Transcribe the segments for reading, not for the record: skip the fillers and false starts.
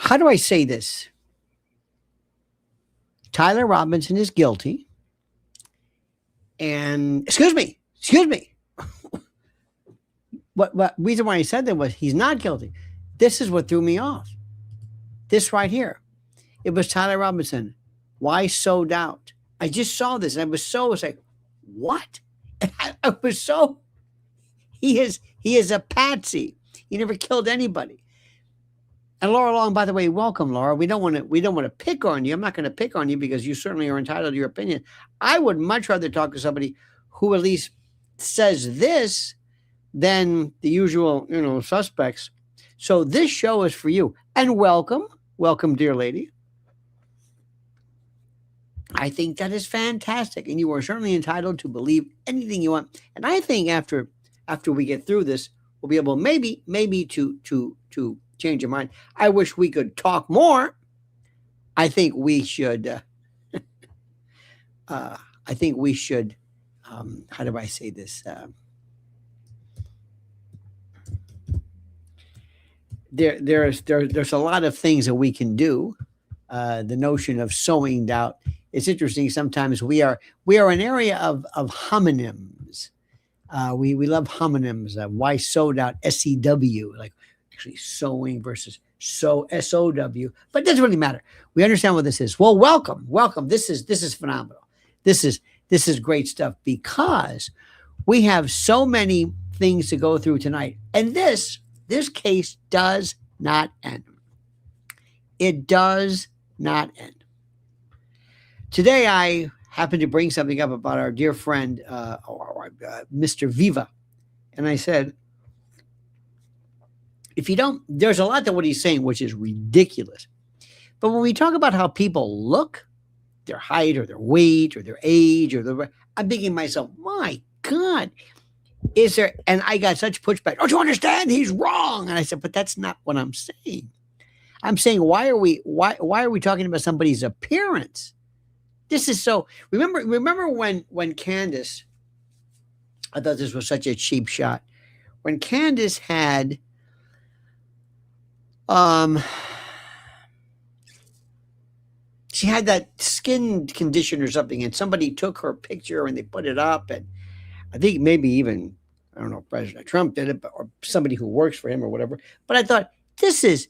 how do I say this? Tyler Robinson is guilty. And excuse me. What reason why I said that was he's not guilty. This is what threw me off. This right here. It was Tyler Robinson. Why so doubt? I just saw this and I was like, what? I was so, he is a patsy. He never killed anybody. And Laura Long, by the way, welcome, Laura. We don't want to pick on you. I'm not going to pick on you because you certainly are entitled to your opinion. I would much rather talk to somebody who at least says this than the usual, suspects. So this show is for you. And welcome, dear lady. I think that is fantastic. And you are certainly entitled to believe anything you want. And I think after we get through this, we'll be able maybe to change your mind. I wish we could talk more. I think we should, how do I say this? There's a lot of things that we can do. The notion of sowing doubt. It's interesting. Sometimes we are an area of homonyms. We love homonyms. Why sow doubt? SEW, like actually sowing versus SOW. But it doesn't really matter. We understand what this is. Well, welcome. This is phenomenal. This is great stuff because we have so many things to go through tonight, and this case does not end. It does not end. Today, I happened to bring something up about our dear friend, Mr. Viva. And I said, there's a lot to what he's saying, which is ridiculous. But when we talk about how people look, their height or their weight or their age, I'm thinking to myself, my God, and I got such pushback. Don't you understand? He's wrong. And I said, but that's not what I'm saying. I'm saying, why are we talking about somebody's appearance? This is so. Remember when Candace, I thought this was such a cheap shot. When Candace had, she had that skin condition or something, and somebody took her picture and they put it up, and I think maybe even, I don't know if President Trump did it, or somebody who works for him or whatever. But I thought, this is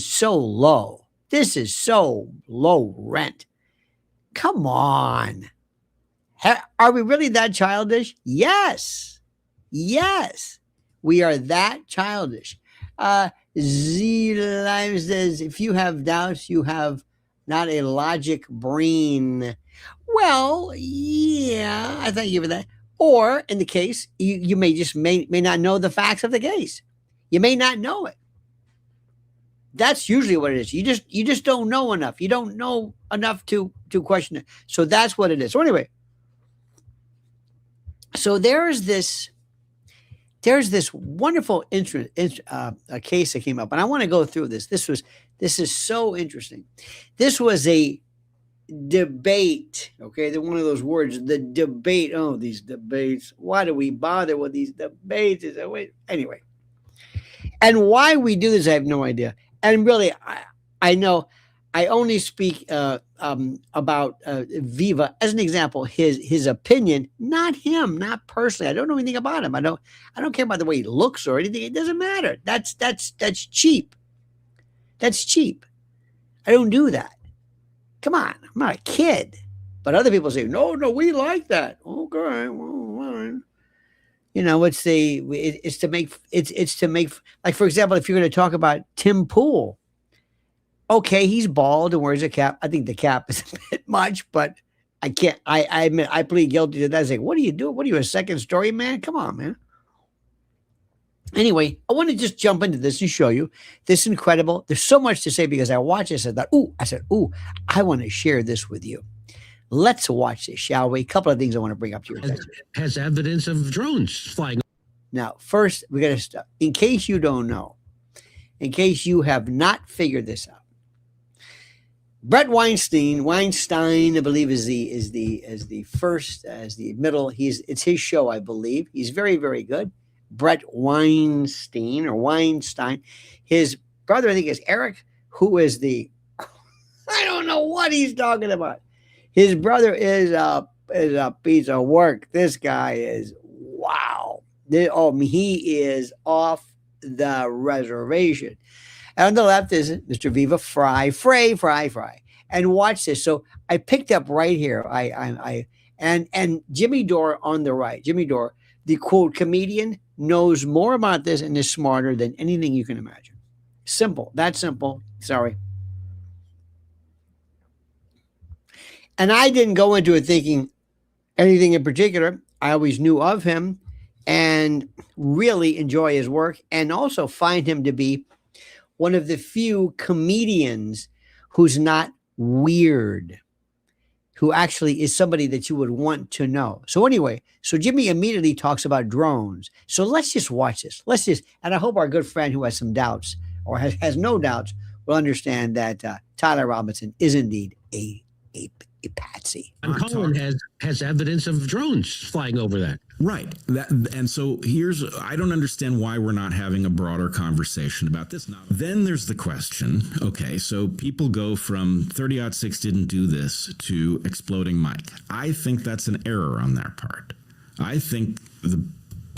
so low. This is so low rent. Come on. Are we really that childish? Yes. We are that childish. Z Live says, if you have doubts, you have not a logic brain. Well, yeah, I thank you for that. Or in the case, you may not know the facts of the case. You may not know it. That's usually what it is. You just don't know enough. You don't know enough to question it. So that's what it is. So anyway, so there's this wonderful case that came up, and I want to go through this. This is so interesting. This was a debate. Okay, they're one of those words. The debate. Oh, these debates. Why do we bother with these debates? Anyway, and why we do this, I have no idea. And really, I know I only speak about Viva as an example. His opinion, not him, not personally. I don't know anything about him. I don't care about the way he looks or anything. It doesn't matter. That's cheap. That's cheap. I don't do that. Come on, I'm not a kid. But other people say, no, we like that. Okay, well, fine. It's to make, like, for example, if you're going to talk about Tim Pool, okay, he's bald and wears a cap. I think the cap is a bit much, but I can't, I admit, I plead guilty to that. I say, what are you doing? What are you, a second story man? Come on, man. Anyway, I want to just jump into this and show you this incredible. There's so much to say because I watched this and I said, I want to share this with you. Let's watch this, shall we? A couple of things I want to bring up to your attention. Has evidence of drones flying. Now, first, we got to stop. In case you don't know, in case you have not figured this out, Brett Weinstein, I believe, is the middle. It's his show, I believe. He's very, very good. Brett Weinstein. His brother, I think, is Eric who is the, I don't know what he's talking about. His brother is a piece of work. This guy is, wow. He is off the reservation. And on the left is Mr. Viva Fry. And watch this. So I picked up right here. And Jimmy Dore on the right. Jimmy Dore, the quote comedian, knows more about this and is smarter than anything you can imagine. Simple. That's simple. Sorry. And I didn't go into it thinking anything in particular. I always knew of him and really enjoy his work, and also find him to be one of the few comedians who's not weird, who actually is somebody that you would want to know. So anyway, so Jimmy immediately talks about drones. So let's just watch this. And I hope our good friend who has some doubts or has no doubts will understand that Tyler Robinson is indeed a patsy. And Colin has evidence of drones flying over that. Right. And so I don't understand why we're not having a broader conversation about this. Then there's the question, okay, so people go from 30-06 didn't do this to exploding Mike. I think that's an error on their part. I think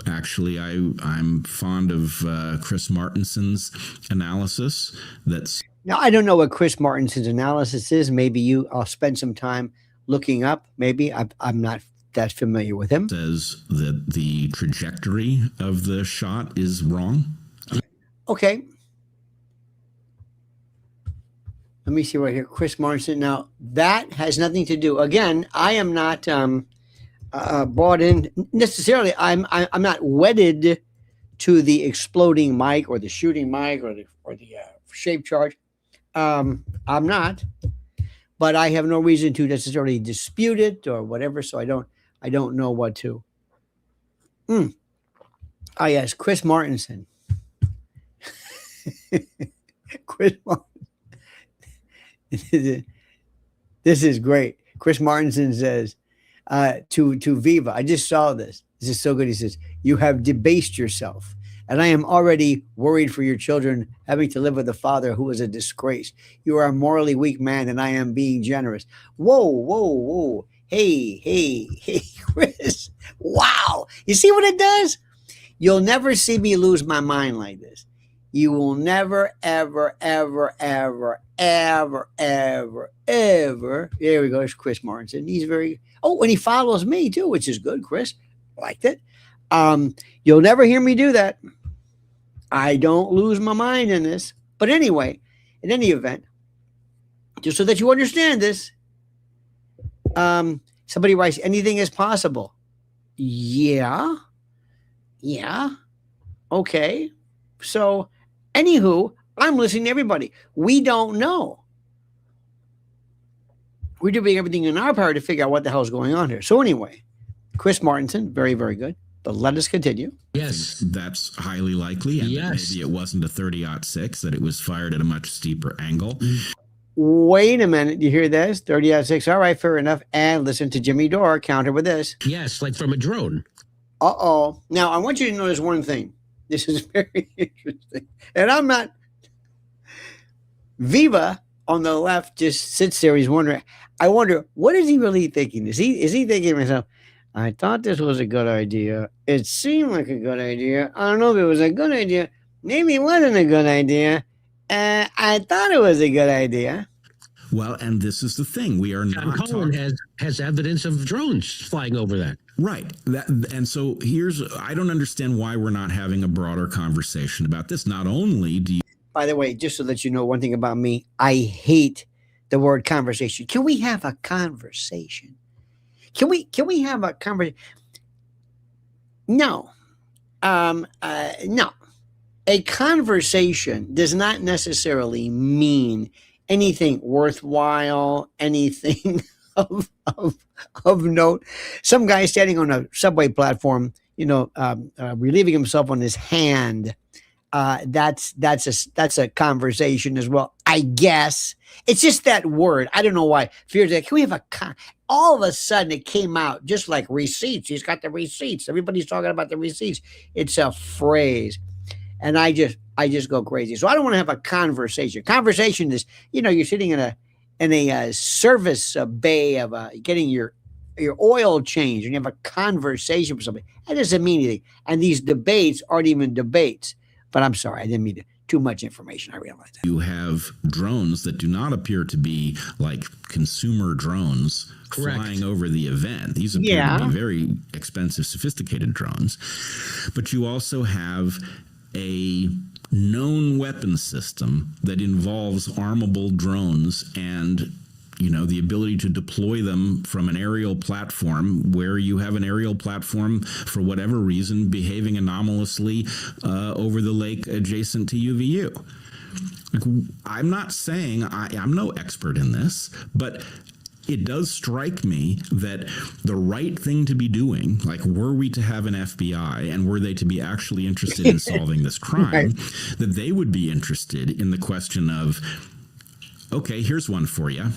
I'm fond of Chris Martinson's analysis that's... Now, I don't know what Chris Martinson's analysis is. Maybe I'll spend some time looking up. Maybe I'm not that familiar with him. Says that the trajectory of the shot is wrong. Okay. Let me see right here. Chris Martinson. Now, that has nothing to do. Again, I am not brought in necessarily. I'm not wedded to the exploding mic or the shooting mic or the shape charge. I'm not, but I have no reason to necessarily dispute it or whatever. So I don't know what to. Ah, yes, Chris Martinson. Chris Martinson. This is great. Chris Martinson says to Viva, I just saw this. This is so good. He says, you have debased yourself. And I am already worried for your children having to live with a father who is a disgrace. You are a morally weak man, and I am being generous. Whoa. Hey, Chris. Wow. You see what it does? You'll never see me lose my mind like this. You will never, ever. There we go. It's Chris Martinson. He's and he follows me too, which is good, Chris. Liked it. You'll never hear me do that. I don't lose my mind in this. But anyway, in any event, just so that you understand this, somebody writes, anything is possible. Yeah. Okay. So, anywho, I'm listening to everybody. We don't know. We're doing everything in our power to figure out what the hell is going on here. So anyway, Chris Martinson, very, very good. But let us continue. Yes. That's highly likely. And yes. Maybe it wasn't a 30-06, that it was fired at a much steeper angle. Wait a minute. You hear this? 30-06. All right, fair enough. And listen to Jimmy Dore counter with this. Yes, like from a drone. Uh-oh. Now, I want you to notice one thing. This is very interesting. And I'm not... Viva on the left just sits there. He's wondering. I wonder, what is he really thinking? Is he thinking to himself, I thought this was a good idea. It seemed like a good idea. I don't know if it was a good idea. Maybe it wasn't a good idea. I thought it was a good idea. Well, and this is the thing. We are not Colin has evidence of drones flying over that. Right. And so I don't understand why we're not having a broader conversation about this. Not only do you... By the way, just to let you know one thing about me, I hate the word conversation. Can we have a conversation? Can we have a conversation? No. No. A conversation does not necessarily mean anything worthwhile, anything of note. Some guy standing on a subway platform, relieving himself on his hand. That's a conversation as well, I guess. It's just that word. I don't know why. Fears that, can we have all of a sudden it came out just like receipts. He's got the receipts. Everybody's talking about the receipts. It's a phrase. And I I just go crazy. So I don't want to have a conversation. Conversation is, you're sitting in a service bay of getting your oil changed, and you have a conversation with somebody. That doesn't mean anything. And these debates aren't even debates. But I'm sorry, I didn't mean too much information. I realize that. You have drones that do not appear to be like consumer drones flying over the event. These appear to be very expensive, sophisticated drones. But you also have a known weapon system that involves armable drones and the ability to deploy them from an aerial platform where you have an aerial platform, for whatever reason, behaving anomalously over the lake adjacent to UVU. I'm not saying I'm no expert in this, but it does strike me that the right thing to be doing, like were we to have an FBI and were they to be actually interested in solving this crime, that they would be interested in the question of, okay, here's one for you.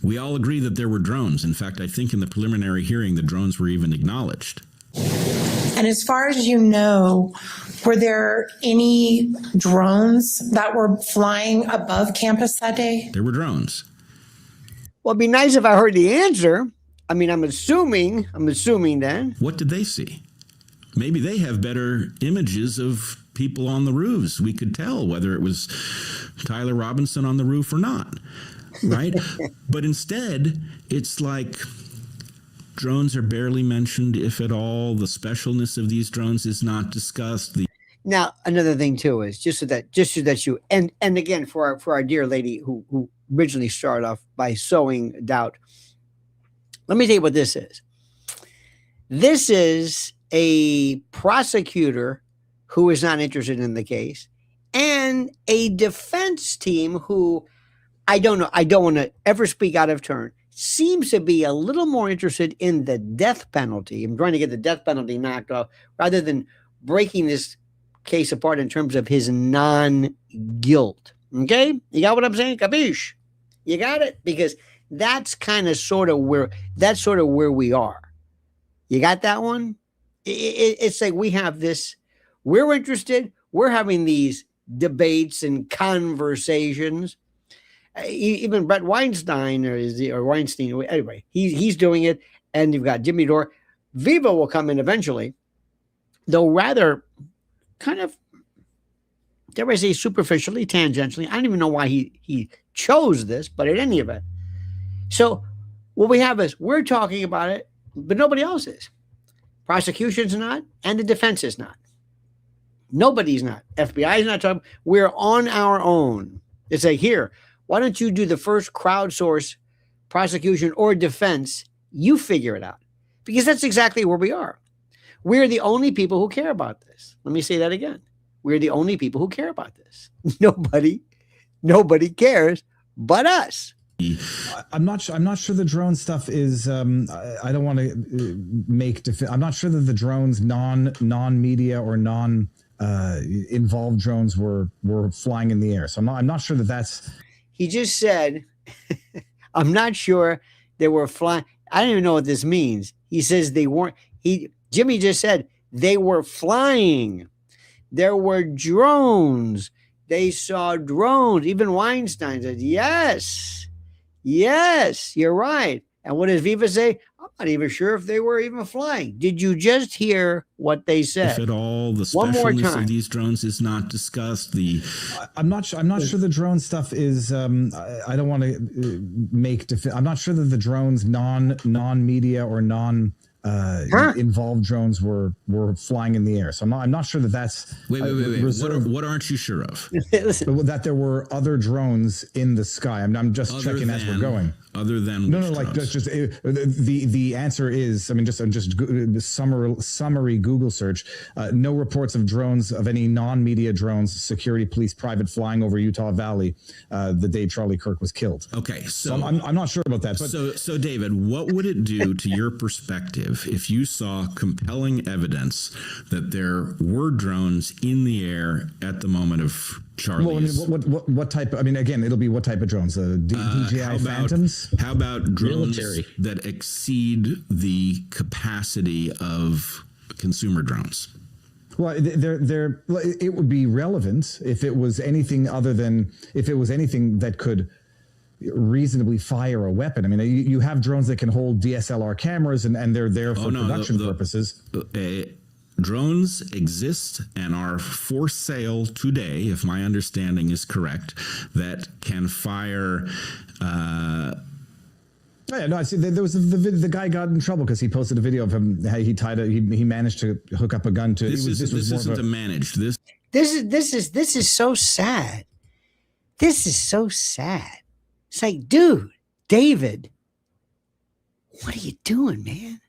We all agree that there were drones. In fact, I think in the preliminary hearing, the drones were even acknowledged. And as far as you know, were there any drones that were flying above campus that day? There were drones. Well, it'd be nice if I heard the answer. I mean, I'm assuming then. What did they see? Maybe they have better images of people on the roofs. We could tell whether it was Tyler Robinson on the roof or not. Right? But instead, it's like drones are barely mentioned, if at all. The specialness of these drones is not discussed. Now, another thing too is just so that you and again for our dear lady who originally started off by sowing doubt. Let me tell you what this is. This is a prosecutor who is not interested in the case and a defense team who, I don't know, I don't want to ever speak out of turn, seems to be a little more interested in the death penalty. I'm trying to get the death penalty knocked off rather than breaking this case apart in terms of his non-guilt. Okay? You got what I'm saying? Capiche? You got it? Because that's kind of sort of where we are. You got that one? It's like we have this, we're interested, we're having these debates and conversations. Even Brett Weinstein or Weinstein, anyway, he's doing it, and you've got Jimmy Dore. Viva will come in eventually, though rather kind of, dare I say, superficially, tangentially. I don't even know why he chose this, but at any event. So what we have is we're talking about it, but nobody else is. Prosecution's not, and the defense is not. Nobody's not. FBI is not talking. We're on our own. It's like, here, why don't you do the first crowdsource prosecution or defense? You figure it out. Because that's exactly where we are. We're the only people who care about this. Let me say that again. We're the only people who care about this. Nobody cares but us. I'm not sure the drone stuff is. I don't want to make. I'm not sure that the drones non-media or involved drones were flying in the air. So I'm not sure that that's. He just said, I'm not sure they were flying. I don't even know what this means. He says they weren't. Jimmy just said they were flying. There were drones. They saw drones. Even Weinstein said, yes, you're right. And what does Viva say? I'm not even sure if they were even flying. Did you just hear what they said? If at all, the specialness of these drones is not discussed. I'm not sure the drone stuff is. I don't want to make. I'm not sure that the drones non-media or involved drones were flying in the air. So I'm not sure that that's. Wait. What aren't you sure of? Listen. That there were other drones in the sky. I'm just checking as we're going. Other than no, like that's just the answer is. I mean, just summary Google search. No reports of drones of any non-media drones, security, police, private flying over Utah Valley the day Charlie Kirk was killed. Okay, so I'm not sure about that. But so David, what would it do to your perspective if you saw compelling evidence that there were drones in the air at the moment of Charlie's? Well, I mean, what type? I mean, again, it'll be what type of drones? DJI Phantoms? How about drones Military that exceed the capacity of consumer drones? Well, it would be relevant if it was anything other than if it was anything that could reasonably fire a weapon. I mean, you have drones that can hold DSLR cameras, and they're there for production purposes. Drones exist and are for sale today, if my understanding is correct, that can fire. Oh, yeah, no, I see. There was the guy got in trouble because he posted a video of him. How he he managed to hook up a gun to. This isn't managed. This is so sad. This is so sad. It's like, dude, David, what are you doing, man?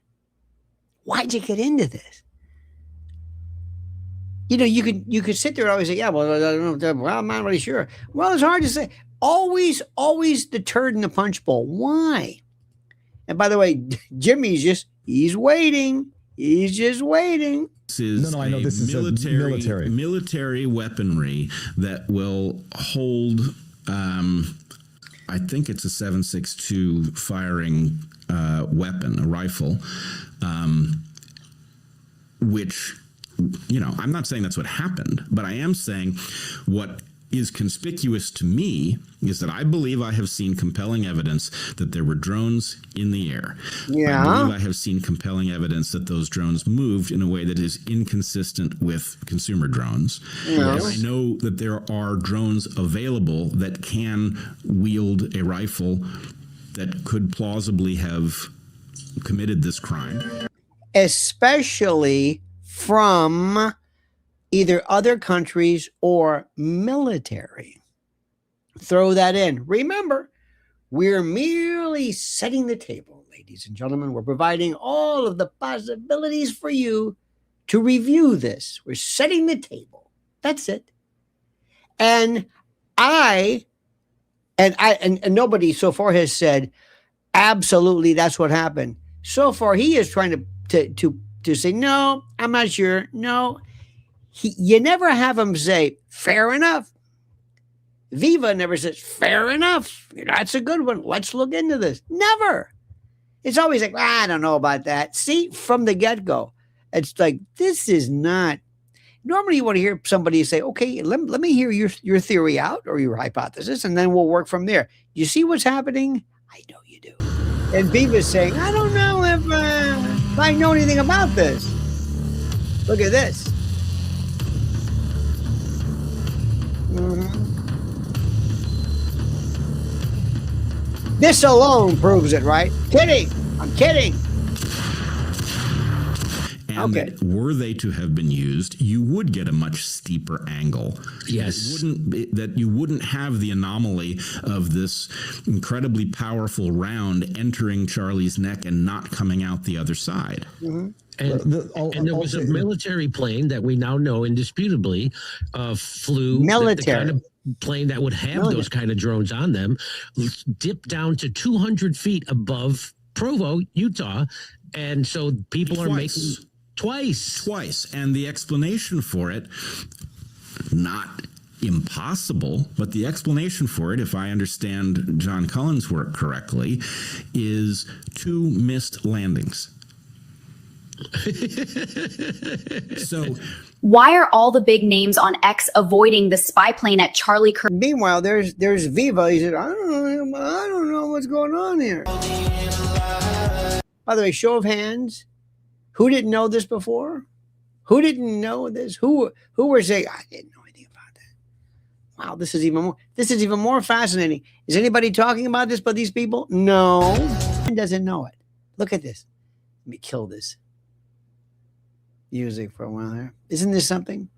Why'd you get into this? You know, you could sit there and always say, yeah, well, I don't know, well, I'm not really sure. Well, it's hard to say. Always the turd in the punch bowl. Why? And by the way, Jimmy's he's waiting. He's just waiting. This is I know this is military weaponry that will hold, I think it's a 7.62 firing weapon, a rifle, which, you know, I'm not saying that's what happened, but I am saying what is conspicuous to me is that I believe I have seen compelling evidence that there were drones in the air. Yeah. I believe I have seen compelling evidence that those drones moved in a way that is inconsistent with consumer drones. Yes. And I know that there are drones available that can wield a rifle that could plausibly have committed this crime. Especially from either other countries or military. Throw that in. Remember, we're merely setting the table, ladies and gentlemen. We're providing all of the possibilities for you to review this. We're setting the table. That's it. And nobody so far has said, absolutely, that's what happened. So far, he is trying to say, no, I'm not sure. No, you never have him say, fair enough. Viva never says, fair enough. That's a good one. Let's look into this. Never. It's always like, I don't know about that. See, from the get-go, it's like, this is not. Normally you want to hear somebody say, okay, let me hear your theory out or your hypothesis, and then we'll work from there. You see what's happening? I know you do. And Viva's saying, I don't know if I know anything about this. Look at this. Mm-hmm. This alone proves it, right? Kidding. I'm kidding. And that were they to have been used, you would get a much steeper angle. Yes. That you wouldn't have the anomaly of this incredibly powerful round entering Charlie's neck and not coming out the other side. Mm-hmm. And there was a military plane that we now know indisputably flew. Military. The kind of plane that would have those kind of drones on them, dipped down to 200 feet above Provo, Utah. And so people are making... Twice. And the explanation for it, not impossible, but the explanation for it, if I understand John Cullen's work correctly, is 2 missed landings. So why are all the big names on X avoiding the spy plane at Charlie Kirk? Meanwhile, there's Viva. He said, I don't know what's going on here. By the way, show of hands. Who didn't know this before? Who didn't know this? Who were saying, I didn't know anything about that. Wow, this is even more fascinating. Is anybody talking about this but these people? No. Doesn't know it. Look at this. Let me kill this music for a while here. Isn't this something?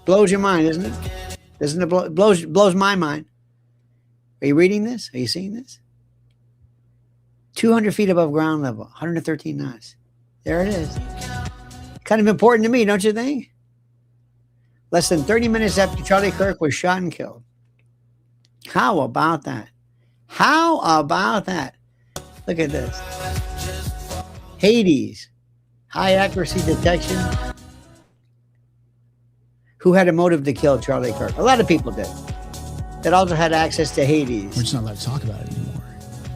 Blows your mind, isn't it? Doesn't it blows my mind? Are you reading this? Are you seeing this? 200 feet above ground level, 113 knots. There it is. Kind of important to me, don't you think? Less than 30 minutes after Charlie Kirk was shot and killed. How about that? How about that? Look at this. Hades, high accuracy detection. Who had a motive to kill Charlie Kirk? A lot of people did. That also had access to Hades. We're just not allowed to talk about it anymore.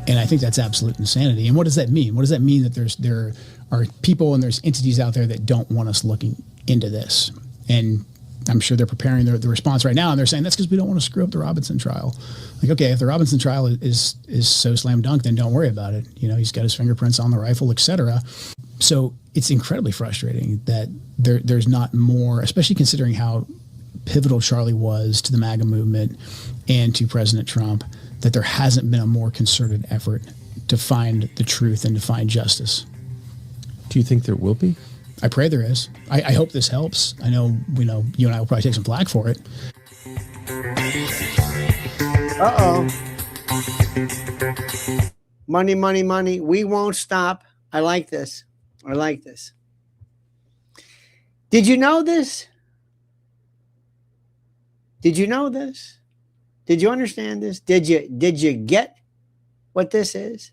And I think that's absolute insanity. And what does that mean? What does that mean that there are people and there's entities out there that don't want us looking into this. And I'm sure they're preparing the response right now, and they're saying that's because we don't want to screw up the Robinson trial. Like, okay, if the Robinson trial is so slam dunk, then don't worry about it. You know, he's got his fingerprints on the rifle, etc. So it's incredibly frustrating that there's not more, especially considering how pivotal Charlie was to the MAGA movement and to President Trump, that there hasn't been a more concerted effort to find the truth and to find justice. Do you think there will be? I pray there is. I hope this helps. I know, you and I will probably take some flack for it. Uh-oh. Money, money, money. We won't stop. I like this. I like this. Did you know this? Did you know this? Did you understand this? Did you get what this is?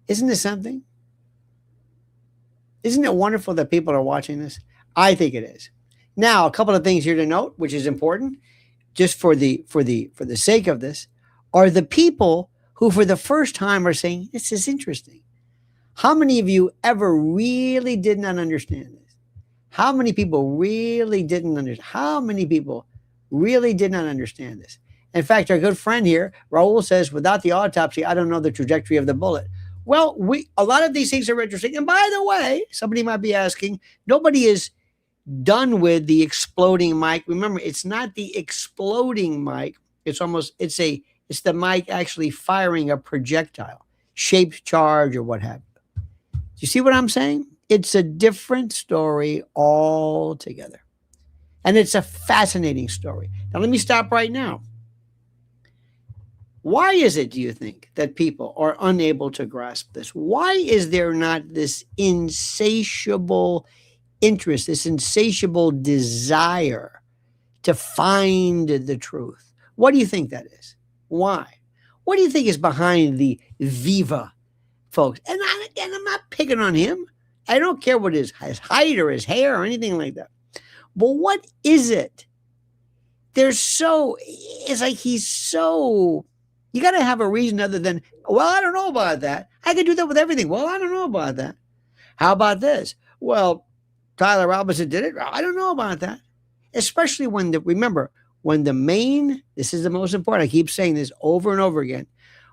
Isn't this something? Isn't it wonderful that people are watching this? I think it is. Now, a couple of things here to note, which is important, just for the sake of this, are the people who for the first time are saying, this is interesting. How many of you ever really did not understand this? How many people really didn't understand? How many people really did not understand this? In fact, our good friend here, Raul, says, without the autopsy, I don't know the trajectory of the bullet. Well, a lot of these things are interesting. And by the way, somebody might be asking, nobody is done with the exploding mic. Remember, it's not the exploding mic. It's the mic actually firing a projectile, shaped charge or what have you. Do you see what I'm saying? It's a different story altogether. And it's a fascinating story. Now, let me stop right now. Why is it, do you think, that people are unable to grasp this? Why is there not this insatiable interest, this insatiable desire to find the truth? What do you think that is? Why? What do you think is behind the Viva folks? And I'm not picking on him. I don't care what his height or his hair or anything like that. But what is it? It's like he's so... You got to have a reason other than, well, I don't know about that. I can do that with everything. Well, I don't know about that. How about this? Well, Tyler Robinson did it. I don't know about that. Especially remember, when the main, this is the most important, I keep saying this over and over again,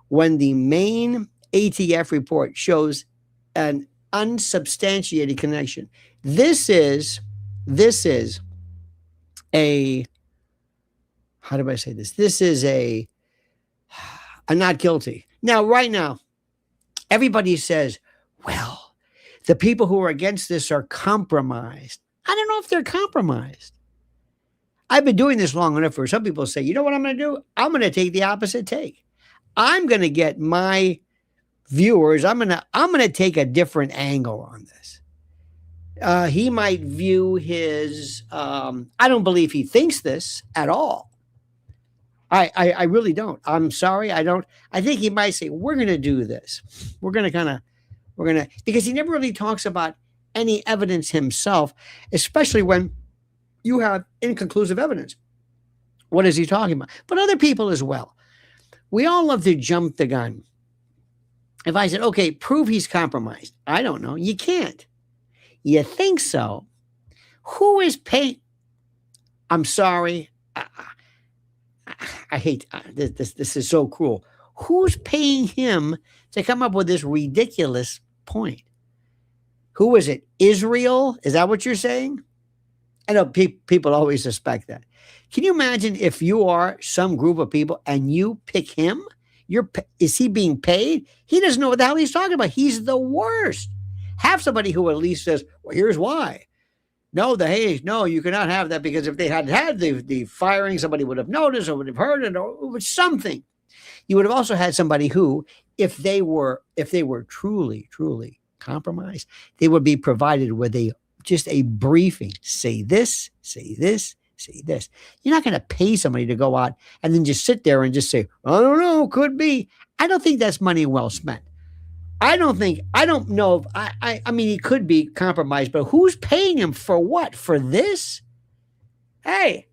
when the main ATF report shows an unsubstantiated connection. This is a, how do I say this? This is a not guilty. Now, right now, everybody says, well, the people who are against this are compromised. I don't know if they're compromised. I've been doing this long enough for some people to say, you know what I'm going to do? I'm going to take the opposite take. I'm going to get my viewers, I'm going to take a different angle on this. He might view his, I don't believe he thinks this at all. I really don't. I'm sorry. I don't. I think he might say, we're going to do this. Because he never really talks about any evidence himself, especially when you have inconclusive evidence. What is he talking about? But other people as well. We all love to jump the gun. If I said, okay, prove he's compromised. I don't know. You can't. You think so? Who is paying? I'm sorry. I hate this. This is so cruel. Who's paying him to come up with this ridiculous point? Who is it? Israel? Is that what you're saying? I know people always suspect that. Can you imagine if you are some group of people and you pick him? Is he being paid? He doesn't know what the hell he's talking about. He's the worst. Have somebody who at least says, well, here's why. No, you cannot have that, because if they had the firing, somebody would have noticed or would have heard it or something. You would have also had somebody who, if they were truly, truly compromised, they would be provided with just a briefing. Say this, say this, say this. You're not going to pay somebody to go out and then just sit there and just say, I don't know, could be. I don't think that's money well spent. I don't know. I mean, he could be compromised, but who's paying him for what? For this? Hey,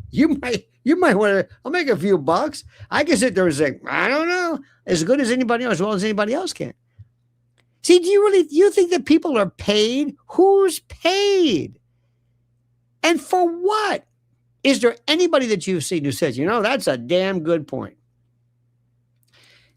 you might want to, I'll make a few bucks. I can sit there and say, I don't know, as good as anybody else, as well as anybody else can. See, do you think that people are paid? Who's paid? And for what? Is there anybody that you've seen who says, that's a damn good point?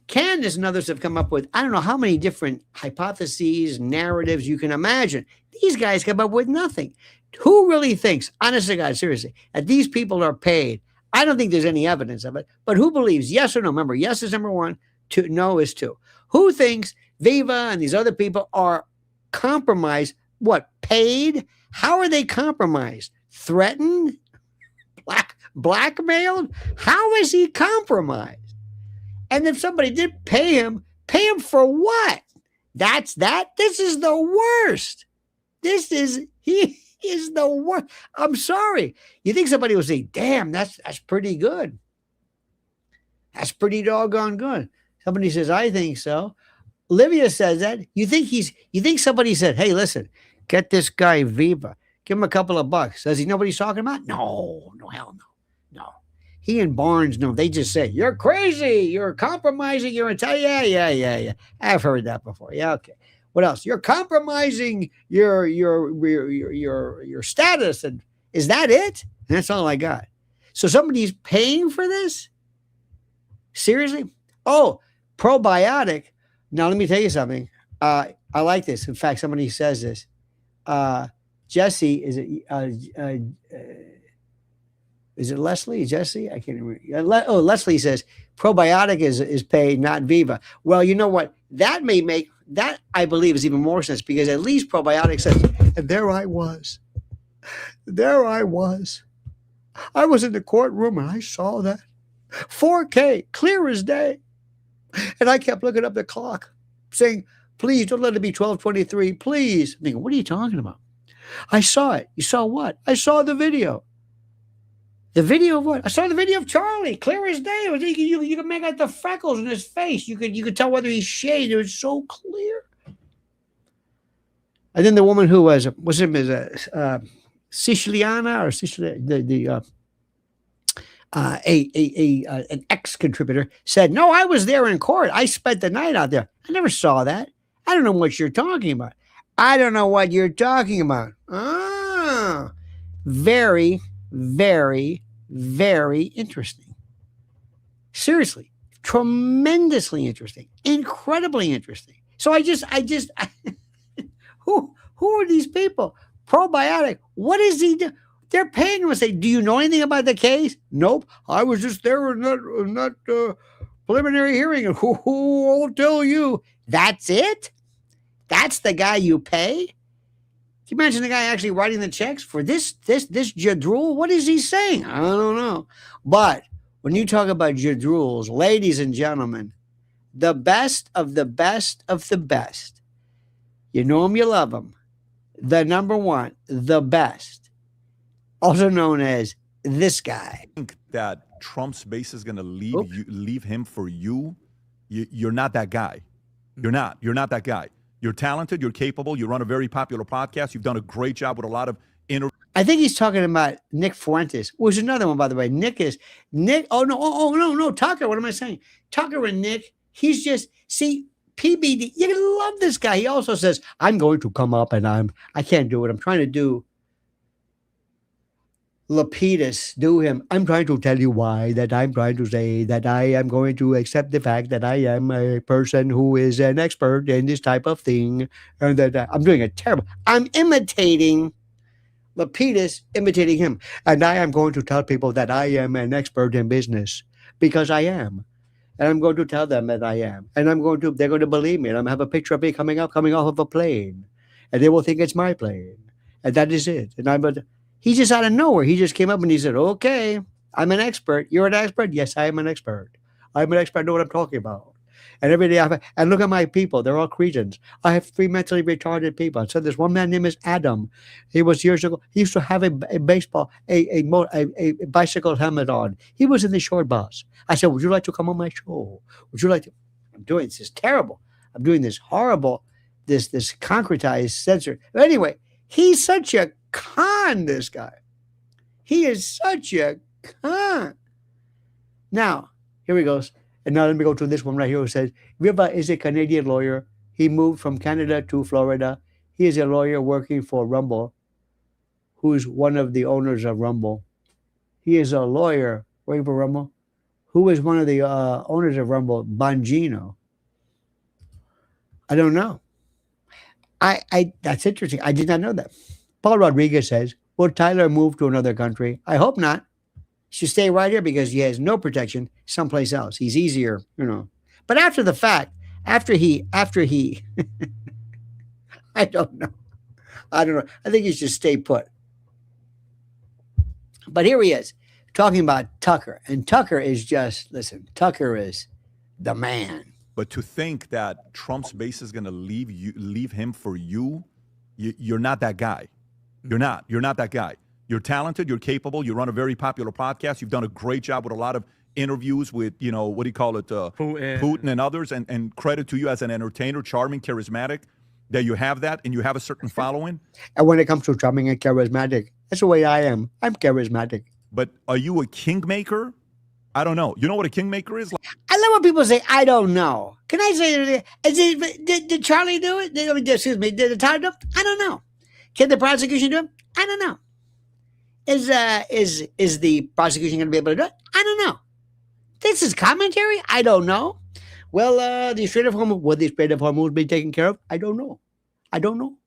Candace and others have come up with, I don't know how many different hypotheses, narratives you can imagine. These guys come up with nothing. Who really thinks, honest to God, seriously, that these people are paid? I don't think there's any evidence of it, but who believes yes or no? Remember, yes is number one, no is two. Who thinks Viva and these other people are compromised? What, paid? How are they compromised? Threatened? Blackmailed? How is he compromised? And if somebody did pay him for what? That's that? This is the worst. He is the worst. I'm sorry. You think somebody will say, damn, that's pretty good. That's pretty doggone good. Somebody says, I think so. Olivia says that. You think somebody said, hey, listen, get this guy Viva. Give him a couple of bucks. Does he know what he's talking about? No, hell no. No. He and Barnes know. They just say, you're crazy. You're compromising your entire. Yeah. I've heard that before. Yeah, okay. What else? You're compromising your status. And is that it? And that's all I got. So somebody's paying for this? Seriously? Oh, probiotic. Now, let me tell you something. I like this. In fact, somebody says this. Jesse, is it Leslie? Jesse? I can't remember. Leslie says probiotic is paid, not Viva. Well, you know what? That may make that, I believe, is even more sense, because at least probiotic says, and there I was. I was in the courtroom and I saw that 4K, clear as day. And I kept looking up the clock, saying, please don't let it be 12:23, please. I'm thinking, what are you talking about? I saw it. You saw what? I saw the video. The video of what? I saw the video of Charlie, clear as day. You could make out the freckles in his face. You could tell whether he's shaved. It was so clear. And then the woman who was him as a Siciliana or an ex-contributor said, no, I was there in court. I spent the night out there. I never saw that. I don't know what you're talking about. Ah, very, very, very interesting. Seriously, tremendously interesting, incredibly interesting. So I just who are these people? Probiotic. What is he do? They're paying him to say, do you know anything about the case? Nope. I was just there in that preliminary hearing. And who will tell you? That's it? That's the guy you pay? Can you imagine the guy actually writing the checks for this jadrul? What is he saying? I don't know. But when you talk about jadruls, ladies and gentlemen, the best of the best of the best. You know him, you love him. The number one, the best. Also known as this guy. I think that Trump's base is going to leave him for you. You're not that guy. You're not that guy. You're talented. You're capable. You run a very popular podcast. You've done a great job with a lot of interviews. I think he's talking about Nick Fuentes, which is another one, by the way. Nick. Oh, no. Tucker. What am I saying? Tucker and Nick. He's just, see, PBD. You're going to love this guy. He also says, I'm going to come up and I can't do it. I'm trying to do Lapidus, do him. I'm trying to tell you why, that I'm trying to say that I am going to accept the fact that I am a person who is an expert in this type of thing, and that I'm doing a terrible. I'm imitating Lapidus, imitating him, and I am going to tell people that I am an expert in business because I am, and I'm going to tell them that I am, and they're going to believe me, and I'm going to have a picture of me coming off of a plane, and they will think it's my plane, and that is it, and he just out of nowhere, he just came up and he said, okay, I'm an expert. You're an expert? Yes, I am an expert. I'm an expert. I know what I'm talking about. And every day and look at my people. They're all Cretans. I have 3 mentally retarded people. So this one man named is Adam. He was years ago. He used to have a bicycle helmet on. He was in the short bus. I said, would you like to come on my show? Would you like to? I'm doing this. Is terrible. I'm doing this horrible, this concretized censor. But anyway, he's such a con, this guy. He is such a con. Now, here he goes. And now let me go to this one right here who says, Riva is a Canadian lawyer He moved from Canada to Florida. He is a lawyer working for Rumble, who's one of the owners of Rumble. He is a lawyer working for Rumble, who is one of the owners of Rumble, Bongino. I don't know. That's interesting. I did not know that. Paul Rodriguez says, will Tyler move to another country? I hope not. He should stay right here because he has no protection someplace else. He's easier, But after the fact, after he, I don't know. I think he should stay put. But here he is talking about Tucker. And Tucker is Tucker is the man. But to think that Trump's base is going to leave him for you're not that guy. You're not that guy. You're talented. You're capable. You run a very popular podcast. You've done a great job with a lot of interviews with, what do you call it? Putin and others. And credit to you as an entertainer, charming, charismatic, that you have that and you have a certain following. And when it comes to charming and charismatic, that's the way I am. I'm charismatic. But are you a kingmaker? I don't know. You know what a kingmaker is? I love when people say, I don't know. Can I say, did Charlie do it? Excuse me, did Tyler do it? I don't know. Can the prosecution do it? I don't know. Is the prosecution going to be able to do it? I don't know. This is commentary? I don't know. Well, the Strait of Hormuz, will the Strait of Hormuz be taken care of? I don't know. I don't know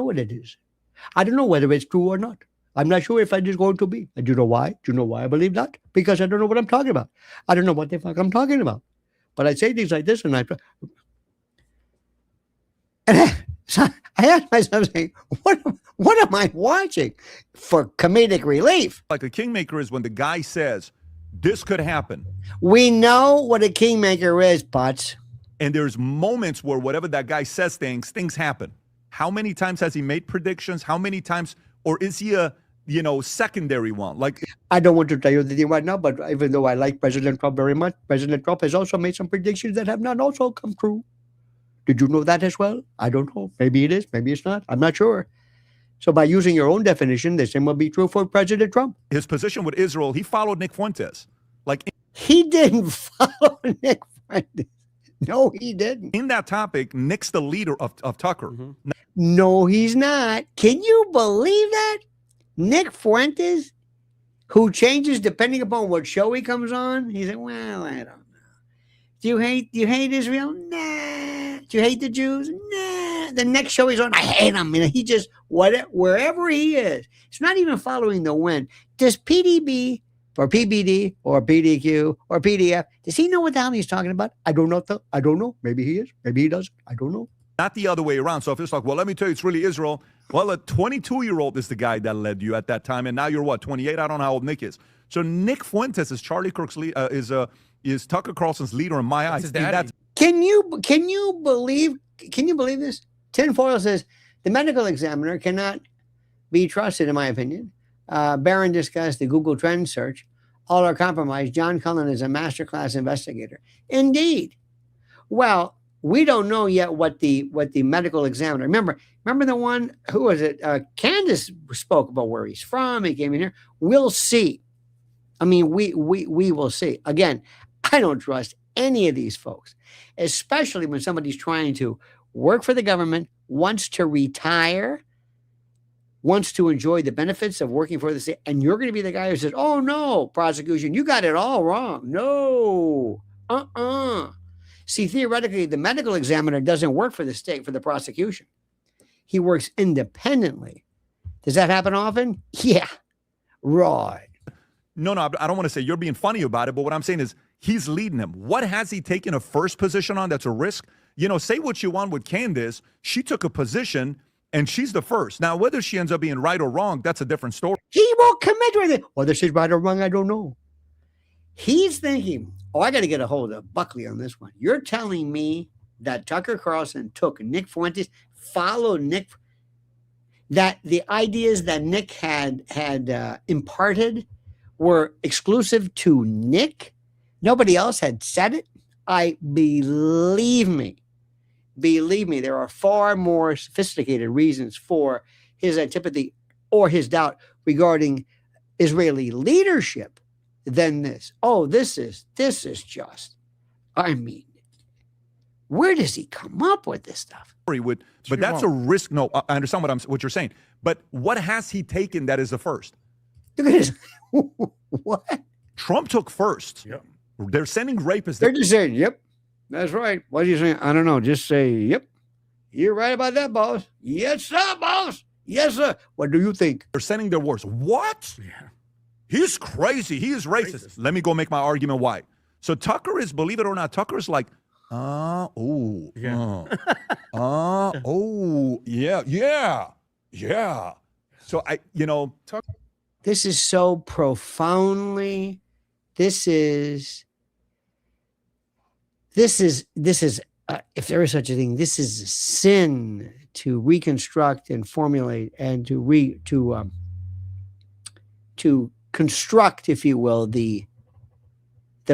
what it is. I don't know whether it's true or not. I'm not sure if it is going to be. And do you know why? Do you know why I believe that? Because I don't know what I'm talking about. I don't know what the fuck I'm talking about. But I say things like this and so I ask myself, saying, what am I watching for comedic relief? Like a kingmaker is when the guy says, this could happen. We know what a kingmaker is, Potts. And there's moments where whatever that guy says things happen. How many times has he made predictions? How many times, or is he a secondary one? Like, I don't want to tell you the thing right now, but even though I like President Trump very much, President Trump has also made some predictions that have not also come true. Did you know that as well? I don't know. Maybe it is. Maybe it's not. I'm not sure. So by using your own definition, the same will be true for President Trump. His position with Israel, he followed Nick Fuentes. He didn't follow Nick Fuentes. No, he didn't. In that topic, Nick's the leader of Tucker. Mm-hmm. No, he's not. Can you believe that? Nick Fuentes, who changes depending upon what show he comes on, he said, well, I don't know. Do you hate Israel? Nah. Do you hate the Jews? Nah. The next show he's on, I hate him. He just, wherever he is, it's not even following the wind. Does PDB or PBD or PDQ or PDF, does he know what the hell he's talking about? I don't know. I don't know. Maybe he is. Maybe he doesn't. I don't know. Not the other way around. So if it's like, well, let me tell you, it's really Israel. Well, a 22-year-old is the guy that led you at that time. And now you're what, 28? I don't know how old Nick is. So Nick Fuentes is Charlie Kirk's is Tucker Carlson's leader in my eyes. Can you believe this? Tinfoil says the medical examiner cannot be trusted, in my opinion. Barron discussed the Google Trends search. All are compromised. John Cullen is a masterclass investigator. Indeed. Well, we don't know yet what the medical examiner. Remember the one, who was it? Candace spoke about where he's from. He came in here. We'll see. I mean, we will see. Again, I don't trust any of these folks, especially when somebody's trying to work for the government, wants to retire, wants to enjoy the benefits of working for the state, and you're going to be the guy who says, oh, no, prosecution, you got it all wrong. No. See, theoretically, the medical examiner doesn't work for the state, for the prosecution. He works independently. Does that happen often? Yeah. Right. No, I don't want to say you're being funny about it, but what I'm saying is he's leading him. What has he taken a first position on that's a risk? Say what you want with Candace. She took a position, and she's the first. Now, whether she ends up being right or wrong, that's a different story. He won't commit with it. Whether she's right or wrong, I don't know. He's thinking, I got to get a hold of Buckley on this one. You're telling me that Tucker Carlson took Nick Fuentes, followed Nick, that the ideas that Nick had imparted were exclusive to Nick? Nobody else had said it? Believe me, there are far more sophisticated reasons for his antipathy or his doubt regarding Israeli leadership than this. Oh, this is just, I mean, Where does he come up with this stuff? But that's a risk. No, I understand what you're saying. But what has he taken that is the first? Look at this. What? Trump took first. Yep. They're sending rapists. They're just saying, yep, that's right. What are you saying? I don't know. Just say, yep. You're right about that, boss. Yes, sir, boss. Yes, sir. What do you think? They're sending their worst. What? Yeah. He's crazy. He is racist. Let me go make my argument why. So Tucker is, believe it or not, Tucker is like, yeah. So this is so profoundly, this is, if there is such a thing, this is a sin to reconstruct and formulate and to construct, if you will, the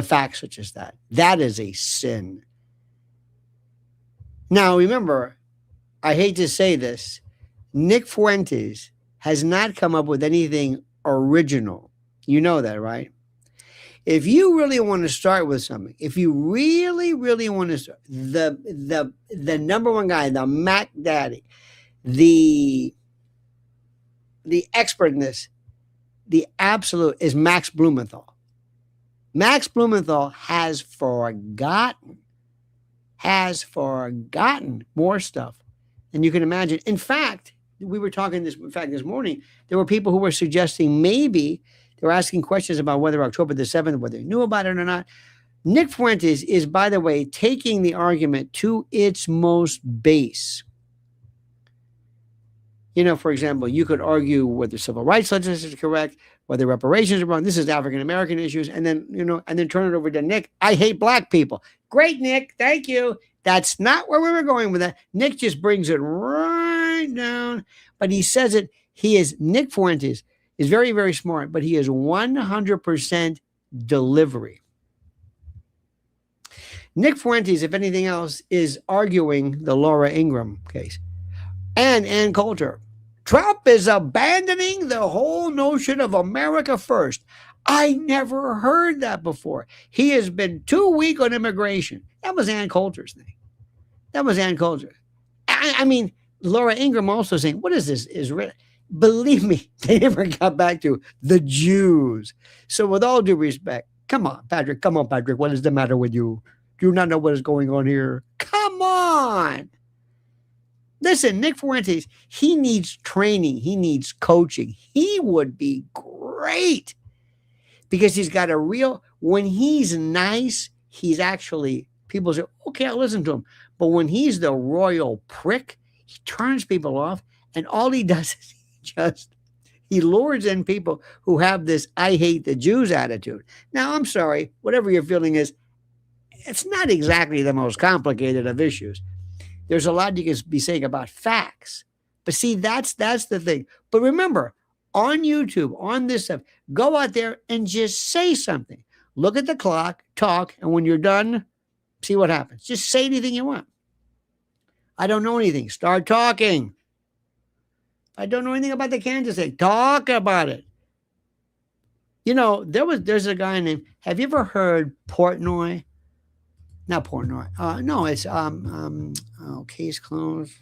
facts such as that. That is a sin. Now, remember, I hate to say this, Nick Fuentes has not come up with anything original. You know that, right? If you really want to start with something, if you really, really want to start, the number one guy, the Mac Daddy, the expert in this, the absolute is Max Blumenthal. Max Blumenthal has forgotten more stuff than you can imagine. In fact, we were talking this morning, there were people who were suggesting maybe they were asking questions about whether October the 7th, whether they knew about it or not. Nick Fuentes is, by the way, taking the argument to its most base. You know, for example, you could argue whether civil rights legislation is correct, whether reparations are wrong. This is African-American issues. And then, and then turn it over to Nick. I hate black people. Great, Nick. Thank you. That's not where we were going with that. Nick just brings it right down. But he says it. Nick Fuentes is very, very smart, but he is 100% delivery. Nick Fuentes, if anything else, is arguing the Laura Ingraham case. And Ann Coulter. Trump is abandoning the whole notion of America first. I never heard that before. He has been too weak on immigration. That was Ann Coulter's thing. That was Ann Coulter. I mean, Laura Ingraham also saying, what is this? Believe me, they never got back to the Jews. So with all due respect, come on, Patrick. What is the matter with you? Do you not know what is going on here? Come on. Listen, Nick Fuentes, he needs training. He needs coaching. He would be great because he's got when he's nice, he's actually, people say, okay, I'll listen to him. But when he's the royal prick, he turns people off. And all he does is he lures in people who have this I hate the Jews attitude. Now, I'm sorry, whatever your feeling is, it's not exactly the most complicated of issues. There's a lot you can be saying about facts. But see, that's the thing. But remember, on YouTube, on this stuff, go out there and just say something. Look at the clock, talk, and when you're done, see what happens. Just say anything you want. I don't know anything. Start talking. I don't know anything about the Kansas thing. Talk about it. There's a guy named, have you ever heard Portnoy? Not Portnoy. No, it's case closed.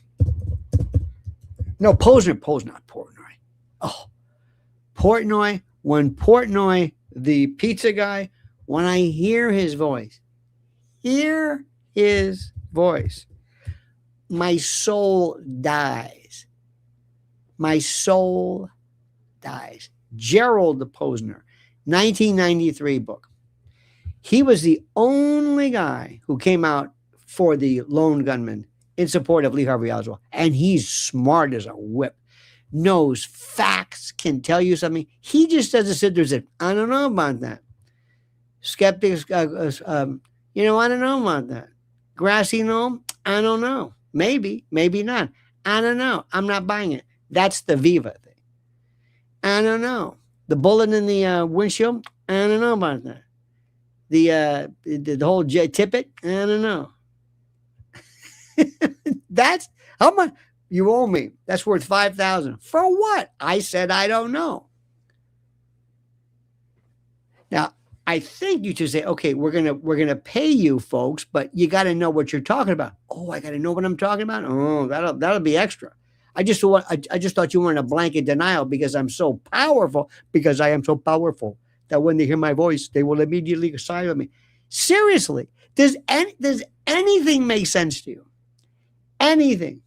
No, Posner, not Portnoy. Oh, Portnoy. When Portnoy, the pizza guy, when I hear his voice, my soul dies. My soul dies. Gerald Posner, 1993 book. He was the only guy who came out for the lone gunman in support of Lee Harvey Oswald. And he's smart as a whip, knows facts, can tell you something. He just doesn't sit there and say, I don't know about that. Skeptics, I don't know about that. Grassy knoll, I don't know. Maybe, maybe not. I don't know. I'm not buying it. That's the Viva thing. I don't know. The bullet in the windshield, I don't know about that. The whole tippet, I don't know. That's how much you owe me. That's worth $5,000 for what? I said I don't know. Now I think you should say, okay, we're gonna pay you folks, but you got to know what you're talking about. Oh, I got to know what I'm talking about. Oh, that'll be extra. I just thought you weren't a blanket denial because I'm so powerful. Because I am so powerful that when they hear my voice, they will immediately silence me. Seriously, does anything make sense to you? Anything?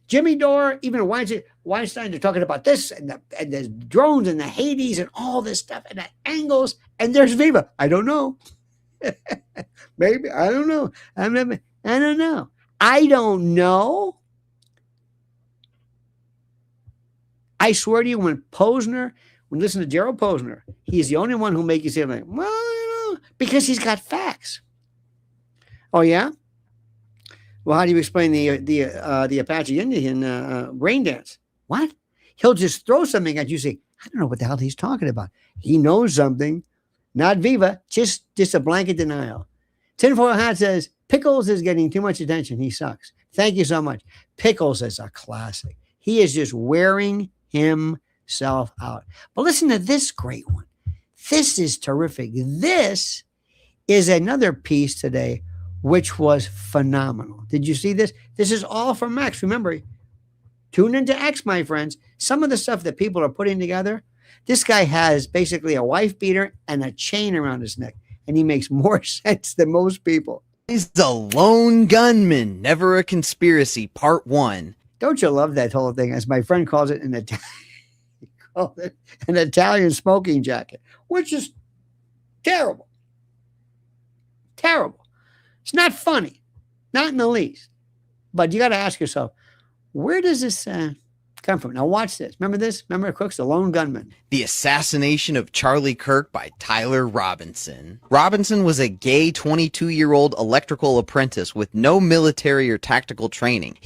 Jimmy Dore, even Weinstein, they're talking about this and the drones and the Hades and all this stuff and the angles. And there's Viva. I don't know. Maybe. I don't know. I don't know. I don't know. I swear to you, when listen to Gerald Posner, he's the only one who'll make you say, like, well, you know, because he's got facts. Oh, yeah? Well, how do you explain the Apache Indian rain dance? What? He'll just throw something at you, say, I don't know what the hell he's talking about. He knows something. Not Viva, just a blanket denial. Tinfoil Hat says, Pickles is getting too much attention. He sucks. Thank you so much. Pickles is a classic. He is just wearing himself out. But listen to this great one. This is terrific. This is another piece today which was phenomenal. Did you see this? This is all from X. Remember, tune into X, my friends. Some of the stuff that people are putting together, this guy has basically a wife beater and a chain around his neck, and he makes more sense than most people. Is the lone gunman, never a conspiracy, part 1. Don't you love that whole thing? As my friend calls it, an Italian smoking jacket, which is terrible. Terrible. It's not funny, not in the least. But you got to ask yourself, where does this come from? Now watch this. Remember this? Remember Crooks, the lone gunman? The Assassination of Charlie Kirk by Tyler Robinson. Robinson was a gay 22-year-old electrical apprentice with no military or tactical training.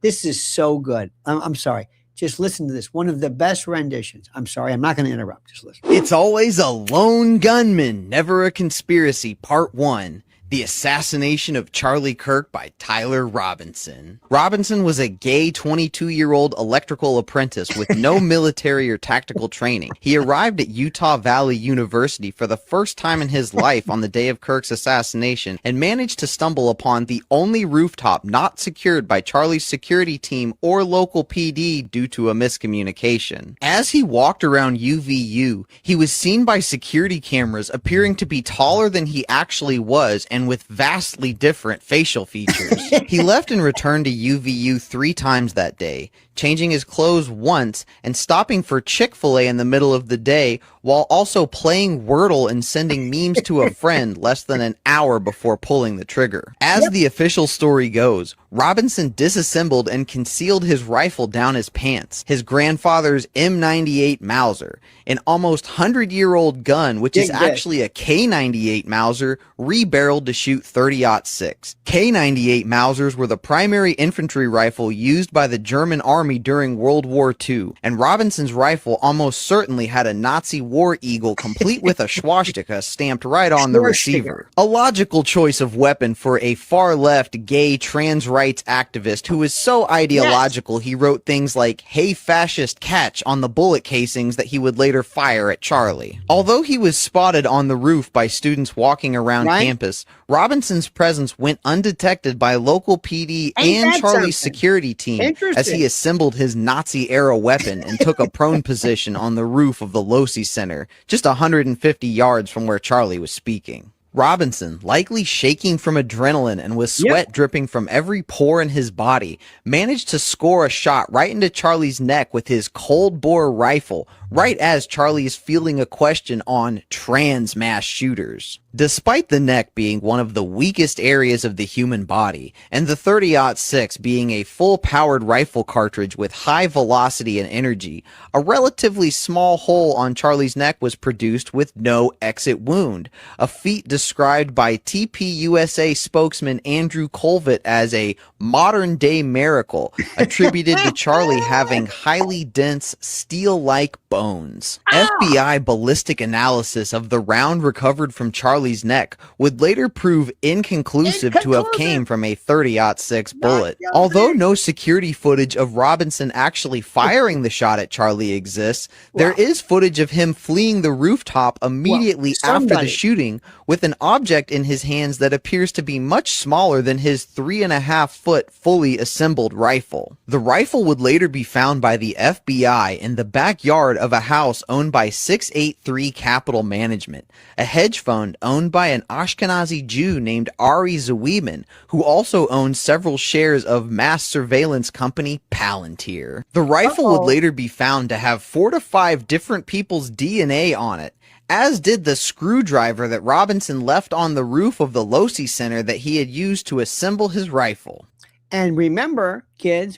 This is so good. I'm sorry. Just listen to this. One of the best renditions. I'm sorry. I'm not going to interrupt. Just listen. It's always a lone gunman, never a conspiracy, part 1. The Assassination of Charlie Kirk by Tyler Robinson. Robinson was a gay 22-year-old electrical apprentice with no military or tactical training. He arrived at Utah Valley University for the first time in his life on the day of Kirk's assassination and managed to stumble upon the only rooftop not secured by Charlie's security team or local PD due to a miscommunication. As he walked around UVU, he was seen by security cameras appearing to be taller than he actually was and with vastly different facial features. He left and returned to UVU 3 times that day, changing his clothes once and stopping for Chick-fil-A in the middle of the day while also playing Wordle and sending memes to a friend less than an hour before pulling the trigger. As the official story goes, Robinson disassembled and concealed his rifle down his pants, his grandfather's M98 Mauser, an almost 100-year-old gun which is actually a K98 Mauser rebarreled to shoot .30-06. K98 Mausers were the primary infantry rifle used by the German army during World War II, and Robinson's rifle almost certainly had a Nazi war eagle complete with a swastika stamped right on the receiver. A logical choice of weapon for a far-left gay trans rights activist who was so ideological he wrote things like, "Hey fascist, catch" on the bullet casings that he would later fire at Charlie. Although he was spotted on the roof by students walking around campus, Robinson's presence went undetected by local PD and Charlie's security team as he assembled his Nazi-era weapon and took a prone position on the roof of the Losi Center, just 150 yards from where Charlie was speaking. Robinson, likely shaking from adrenaline and with sweat dripping from every pore in his body, managed to score a shot right into Charlie's neck with his cold-bore rifle, right as Charlie is fielding a question on trans mass shooters. Despite the neck being one of the weakest areas of the human body, and the .30-06 being a full-powered rifle cartridge with high velocity and energy, a relatively small hole on Charlie's neck was produced with no exit wound, a feat described by TPUSA spokesman Andrew Colvett as a modern-day miracle, attributed to Charlie having highly dense, steel-like bones. FBI ballistic analysis of the round recovered from Charlie's neck would later prove inconclusive to have came from a 30-06 bullet. Although no security footage of Robinson actually firing the shot at Charlie exists, there is footage of him fleeing the rooftop immediately after the shooting with an object in his hands that appears to be much smaller than his 3.5-foot fully assembled rifle. The rifle would later be found by the FBI in the backyard of a house owned by 683 Capital Management, a hedge fund owned by an Ashkenazi Jew named Ari Zawiman, who also owned several shares of mass surveillance company Palantir. The rifle would later be found to have 4 to 5 different people's DNA on it, as did the screwdriver that Robinson left on the roof of the Losi Center that he had used to assemble his rifle. And remember, kids,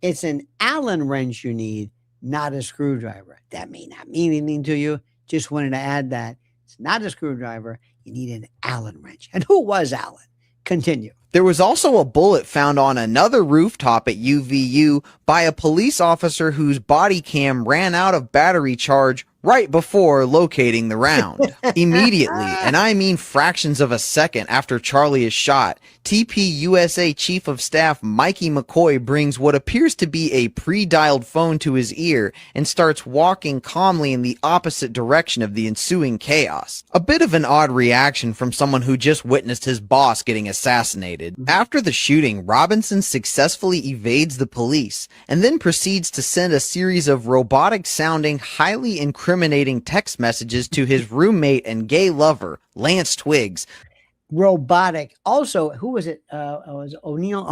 it's an Allen wrench you need, not a screwdriver. That may not mean anything to you. Just wanted to add that. It's not a screwdriver. You need an Allen wrench. And who was Allen? Continue. There was also a bullet found on another rooftop at UVU by a police officer whose body cam ran out of battery charge right before locating the round. Immediately, and I mean fractions of a second after Charlie is shot, TPUSA Chief of Staff Mikey McCoy brings what appears to be a pre-dialed phone to his ear and starts walking calmly in the opposite direction of the ensuing chaos. A bit of an odd reaction from someone who just witnessed his boss getting assassinated. After the shooting, Robinson successfully evades the police and then proceeds to send a series of robotic-sounding, highly incriminating text messages to his roommate and gay lover, Lance Twiggs. Robotic. Also, who was it? Was O'Neill?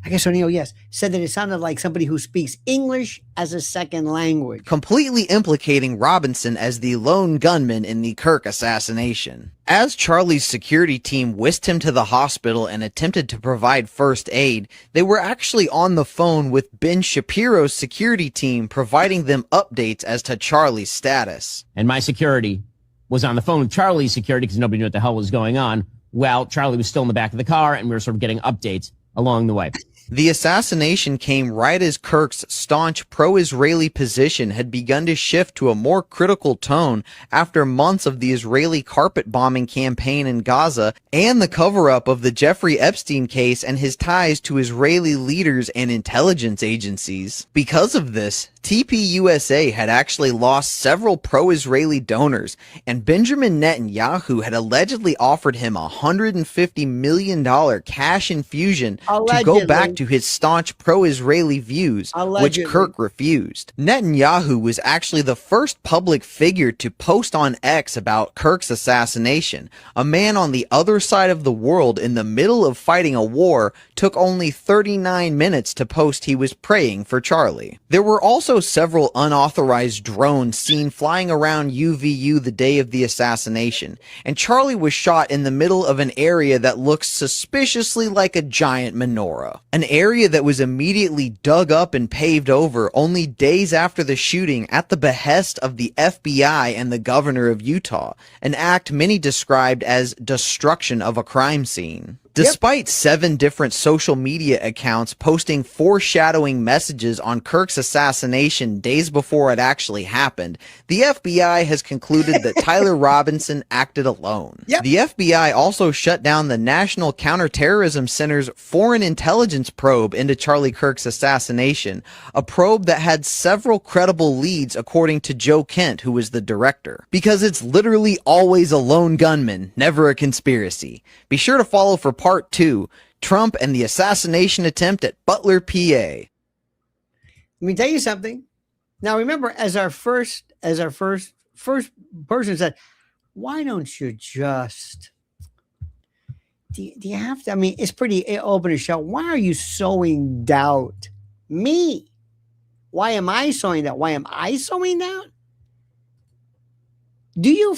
I guess O'Neill, yes, said that it sounded like somebody who speaks English as a second language. Completely implicating Robinson as the lone gunman in the Kirk assassination. As Charlie's security team whisked him to the hospital and attempted to provide first aid, they were actually on the phone with Ben Shapiro's security team providing them updates as to Charlie's status. And my security was on the phone with Charlie's security because nobody knew what the hell was going on. Well, Charlie was still in the back of the car and we were sort of getting updates along the way. The assassination came right as Kirk's staunch pro-Israeli position had begun to shift to a more critical tone after months of the Israeli carpet bombing campaign in Gaza and the cover-up of the Jeffrey Epstein case and his ties to Israeli leaders and intelligence agencies. Because of this, TPUSA had actually lost several pro-Israeli donors, and Benjamin Netanyahu had allegedly offered him $150 million cash infusion to go back to his staunch pro-Israeli views, which Kirk refused. Netanyahu was actually the first public figure to post on X about Kirk's assassination. A man on the other side of the world in the middle of fighting a war took only 39 minutes to post he was praying for Charlie. There were also several unauthorized drones seen flying around UVU the day of the assassination, and Charlie was shot in the middle of an area that looks suspiciously like a giant menorah. An area that was immediately dug up and paved over only days after the shooting at the behest of the FBI and the governor of Utah, an act many described as destruction of a crime scene. Despite 7 different social media accounts posting foreshadowing messages on Kirk's assassination days before it actually happened, the FBI has concluded that Tyler Robinson acted alone. The FBI also shut down the National Counterterrorism Center's Foreign Intelligence probe into Charlie Kirk's assassination, a probe that had several credible leads according to Joe Kent, who was the director. Because it's literally always a lone gunman, never a conspiracy. Be sure to follow for Part 2, Trump and the assassination attempt at Butler, PA. Let me tell you something. Now remember, as our first person said, why don't you just, do you have to, I mean, it's pretty open and shut. Why are you sowing doubt? Me. Why am I sowing doubt? Why am I sowing doubt? Do you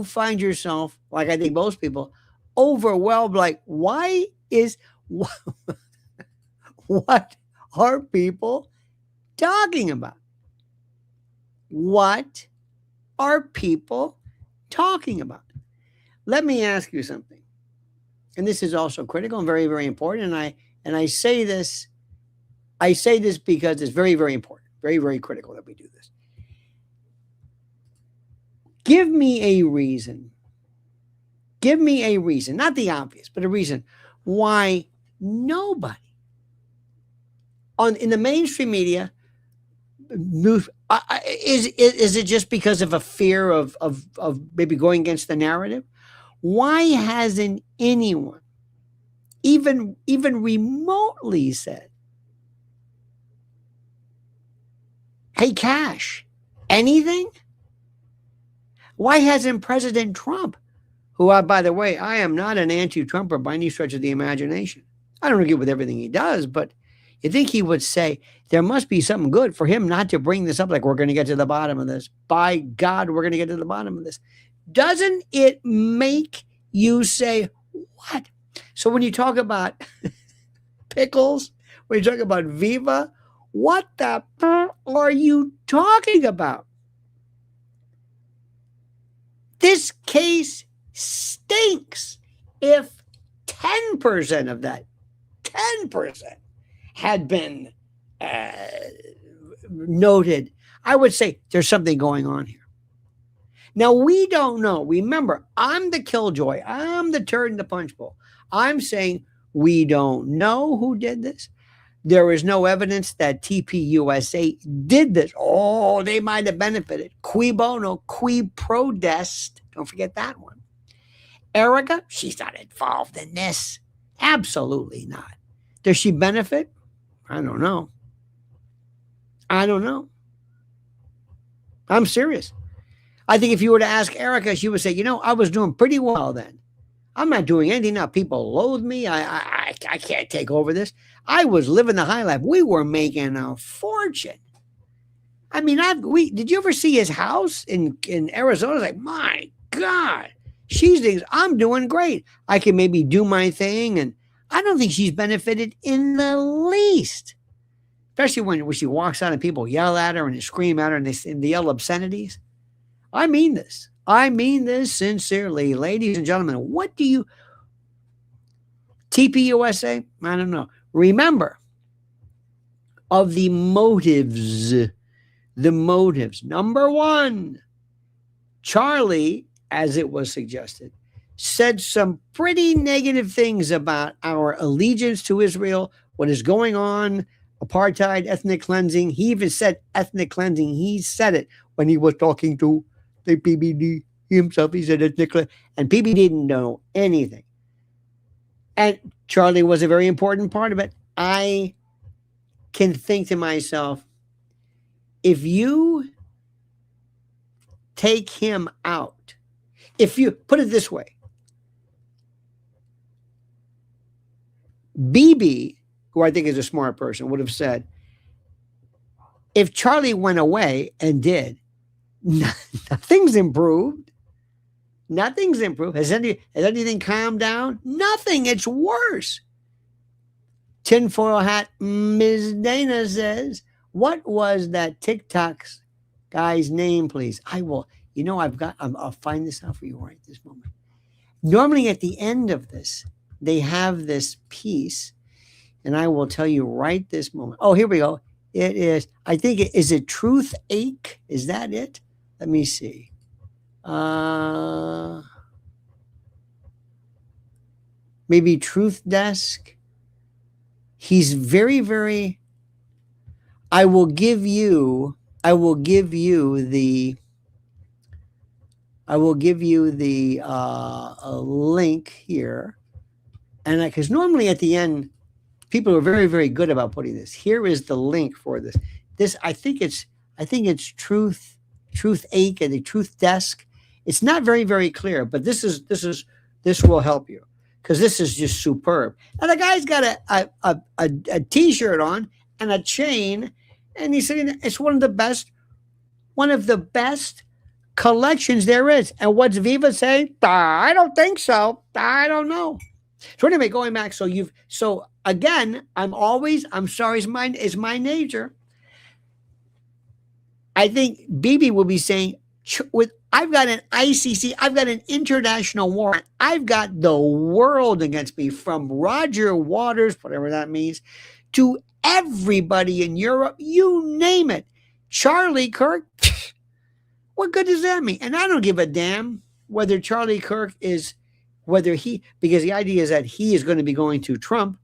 find yourself, like I think most people, overwhelmed? Like, what are people talking about? What are people talking about? Let me ask you something. And this is also critical and very, very important. And I say this I say this because it's very, very important, very, very critical that we do this. Give me a reason. Give me a reason, not the obvious, but a reason why nobody in the mainstream media is it just because of a fear of maybe going against the narrative? Why hasn't anyone even remotely said, hey, Cash, anything? Why hasn't President Trump, who, by the way, I am not an anti-Trumper by any stretch of the imagination. I don't agree with everything he does, but you think he would say there must be something good for him not to bring this up, like we're going to get to the bottom of this. By God, we're going to get to the bottom of this. Doesn't it make you say, what? So when you talk about pickles, when you talk about Viva, what the are you talking about? This case stinks. If 10% of that, 10% had been noted, I would say there's something going on here. Now, we don't know. Remember, I'm the killjoy. I'm the turd in the punch bowl. I'm saying we don't know who did this. There is no evidence that TPUSA did this. Oh, they might have benefited. Qui bono, qui prodest. Don't forget that one. Erica, she's not involved in this. Absolutely not. Does she benefit? I don't know. I don't know. I'm serious. I think if you were to ask Erica, she would say, you know, I was doing pretty well then. I'm not doing anything now. People loathe me. I can't take over this. I was living the high life. We were making a fortune. I mean, did you ever see his house in Arizona? It's like, my God, she thinks I'm doing great. I can maybe do my thing. And I don't think she's benefited in the least. Especially when she walks out and people yell at her and they scream at her and they yell obscenities. I mean this. I mean this sincerely. Ladies and gentlemen, what do you... TPUSA? I don't know. Remember, of the motives, number one, Charlie, as it was suggested, said some pretty negative things about our allegiance to Israel, what is going on, apartheid, ethnic cleansing. He even said ethnic cleansing. He said it when he was talking to the PBD himself. He said ethnic cleansing. And PBD didn't know anything. And Charlie was a very important part of it. I can think to myself, if you take him out, if you put it this way, BB, who I think is a smart person, would have said, if Charlie went away and did, nothing's improved. Nothing's improved. Has anything calmed down? Nothing. It's worse. Tinfoil hat Ms. Dana says, what was that TikTok's guy's name, please? I will, I'll find this out for you right this moment. Normally at the end of this, they have this piece, and I will tell you right this moment. Oh, here we go. It is, is it Truth Ache? Is that it? Let me see. Maybe Truth Desk. He's very, very, I will give you the link here. And because normally at the end, people are very, very good about putting this. Here is the link for this. I think it's Truth Ache and the Truth Desk. It's not very, very clear, but this will help you because this is just superb. And the guy's got a t-shirt on and a chain, and he's saying it's one of the best collections there is. And what's Viva say? I don't think so. I don't know. So anyway, going back, so again, I'm sorry, it's my nature. I think BB will be saying, with I've got an ICC. I've got an international warrant. I've got the world against me, from Roger Waters, whatever that means, to everybody in Europe, you name it. Charlie Kirk, what good does that mean? And I don't give a damn whether Charlie Kirk is, because the idea is that he is going to be going to Trump,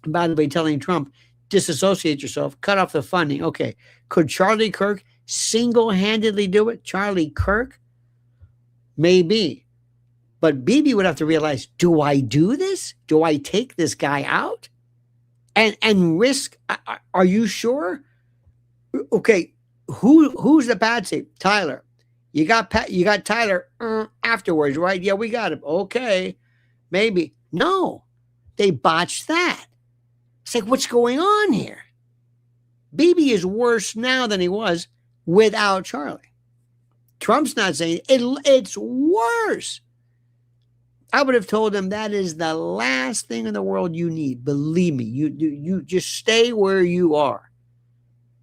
and by the way, telling Trump, disassociate yourself, cut off the funding. Okay, could Charlie Kirk single-handedly do it? Charlie Kirk? Maybe. But Bibi would have to realize, do I do this? Do I take this guy out? And risk, are you sure? Okay, who's the Patsy? Tyler. You got Tyler afterwards, right? Yeah, we got him. Okay, maybe. No, they botched that. It's like, what's going on here? Bibi is worse now than he was without Charlie. Trump's not saying it's worse. I would have told him that is the last thing in the world you need. Believe me, you just stay where you are.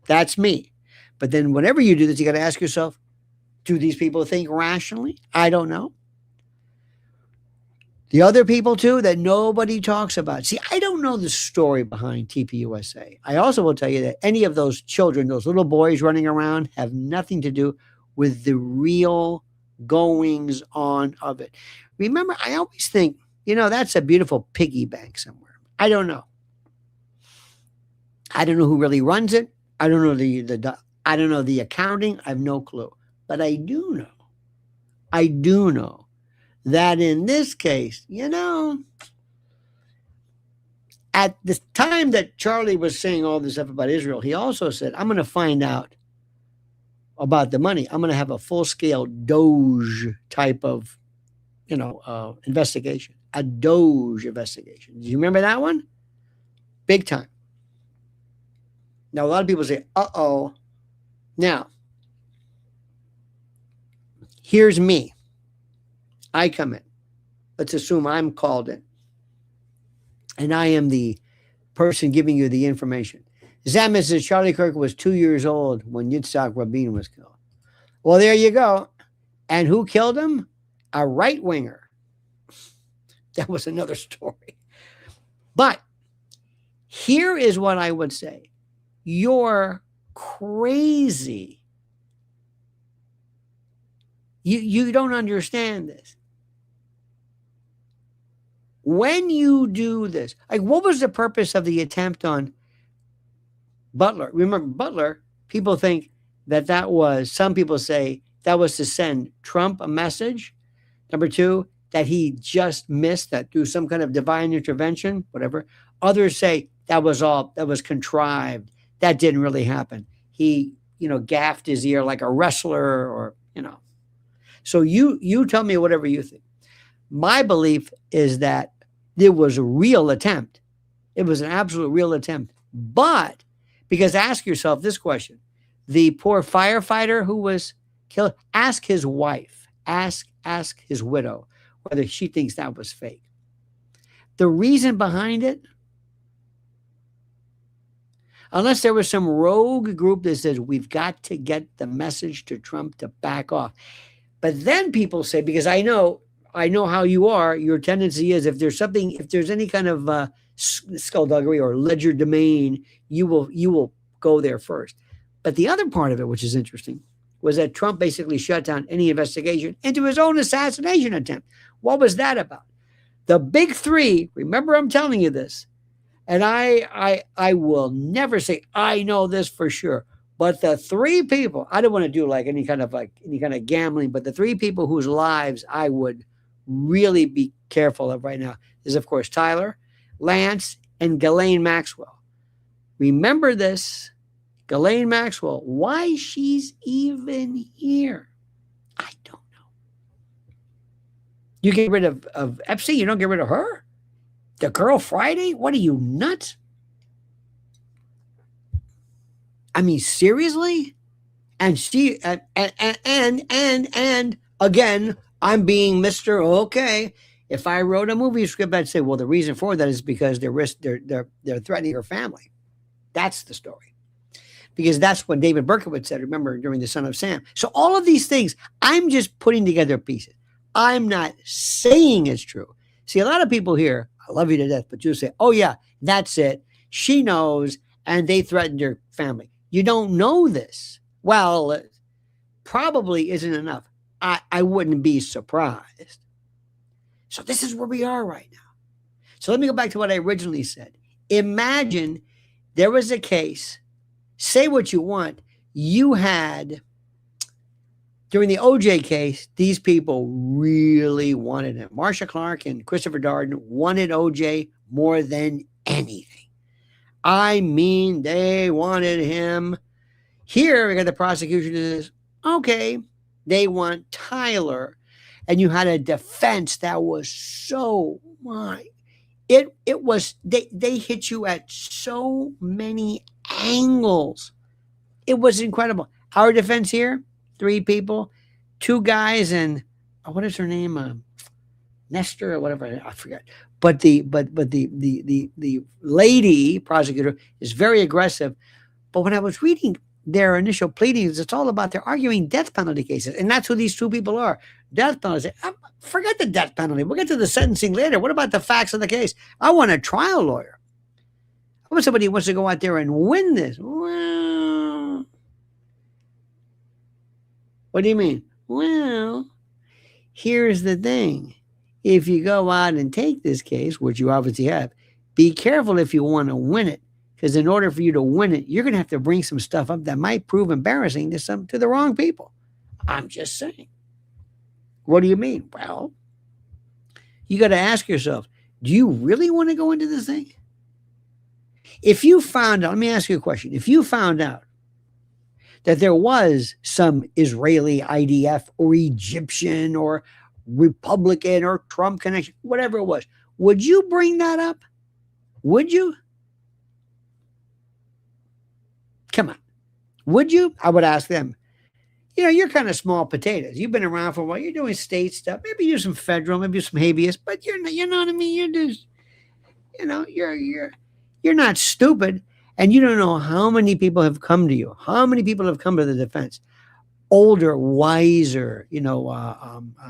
That's me. But then whenever you do this, you got to ask yourself, do these people think rationally? I don't know. The other people too that nobody talks about. See, I don't know the story behind TPUSA. I also will tell you that any of those children, those little boys running around, have nothing to do with the real goings on of it. Remember, I always think, that's a beautiful piggy bank somewhere. I don't know. I don't know who really runs it. I don't know I don't know the accounting. I have no clue. But I do know that in this case, at the time that Charlie was saying all this stuff about Israel, he also said, I'm going to find out about the money. I'm going to have a full-scale Doge type of, investigation, a Doge investigation. Do you remember that one? Big time. Now, a lot of people say, uh-oh. Now, here's me. I come in. Let's assume I'm called in. And I am the person giving you the information. Does that mean that Charlie Kirk was 2 years old when Yitzhak Rabin was killed? Well, there you go. And who killed him? A right-winger. That was another story. But here is what I would say. You're crazy. You don't understand this. When you do this, like, what was the purpose of the attempt on Butler? Remember, Butler, people think that was, some people say that was to send Trump a message. Number two, that he just missed, that through some kind of divine intervention, whatever. Others say that was contrived. That didn't really happen. He, gaffed his ear like a wrestler, or, So you tell me whatever you think. My belief is that there was a real attempt. It was an absolute real attempt. But, because ask yourself this question. The poor firefighter who was killed, ask his wife, ask his widow whether she thinks that was fake. The reason behind it, unless there was some rogue group that says we've got to get the message to Trump to back off. But then people say, because I know how you are, your tendency is if there's any kind of skullduggery or legerdemain, you will go there first. But the other part of it, which is interesting, was that Trump basically shut down any investigation into his own assassination attempt. What was that about? The big three, remember I'm telling you this, and I will never say I know this for sure, but the three people, I don't want to do any kind of gambling, but the three people whose lives I would really be careful of right now is, of course, Tyler, Lance, and Ghislaine Maxwell. Remember this, Ghislaine Maxwell, why she's even here, I don't know. You get rid of Epstein, you don't get rid of her? The girl Friday? What are you, nuts? I mean, seriously? And she, and again, I'm being Mr. Okay. If I wrote a movie script, I'd say, well, the reason for that is because they're threatening her family. That's the story. because that's what David Berkowitz said, remember, during The Son of Sam. So all of these things, I'm just putting together pieces. I'm not saying it's true. See, a lot of people here, I love you to death, but you'll say, oh yeah, that's it. She knows, and they threatened her family. You don't know this. Well, probably isn't enough. I wouldn't be surprised. So this is where we are right now. So let me go back to what I originally said. Imagine there was a case, say what you want, you had, during the OJ case, these people really wanted him. Marsha Clark and Christopher Darden wanted OJ more than anything. I mean, they wanted him. Here, we got the prosecution is, okay, they want Tyler. And you had a defense that was so much. It was, they hit you at so many angles. It was incredible. Our defense here, 3 people, 2 guys, and what is her name? Nestor or whatever, I forget. But the lady prosecutor is very aggressive. But when I was reading their initial pleadings, it's all about they're arguing death penalty cases. And that's who these 2 people are. Death penalty. Forget the death penalty. We'll get to the sentencing later. What about the facts of the case? I want a trial lawyer. I want somebody who wants to go out there and win this. Well, what do you mean? Well, here's the thing. If you go out and take this case, which you obviously have, be careful if you want to win it. Because in order for you to win it, you're going to have to bring some stuff up that might prove embarrassing to the wrong people. I'm just saying. What do you mean? Well, you got to ask yourself, do you really want to go into this thing? If you found out, let me ask you a question. If you found out that there was some Israeli IDF or Egyptian or Republican or Trump connection, whatever it was, would you bring that up? Would you? Come on. Would you? I would ask them. You know, you're kind of small potatoes. You've been around for a while. You're doing state stuff. Maybe do some federal, maybe do some habeas, but you know what I mean? You're just, you're not stupid. And you don't know how many people have come to you. How many people have come to the defense? Older, wiser,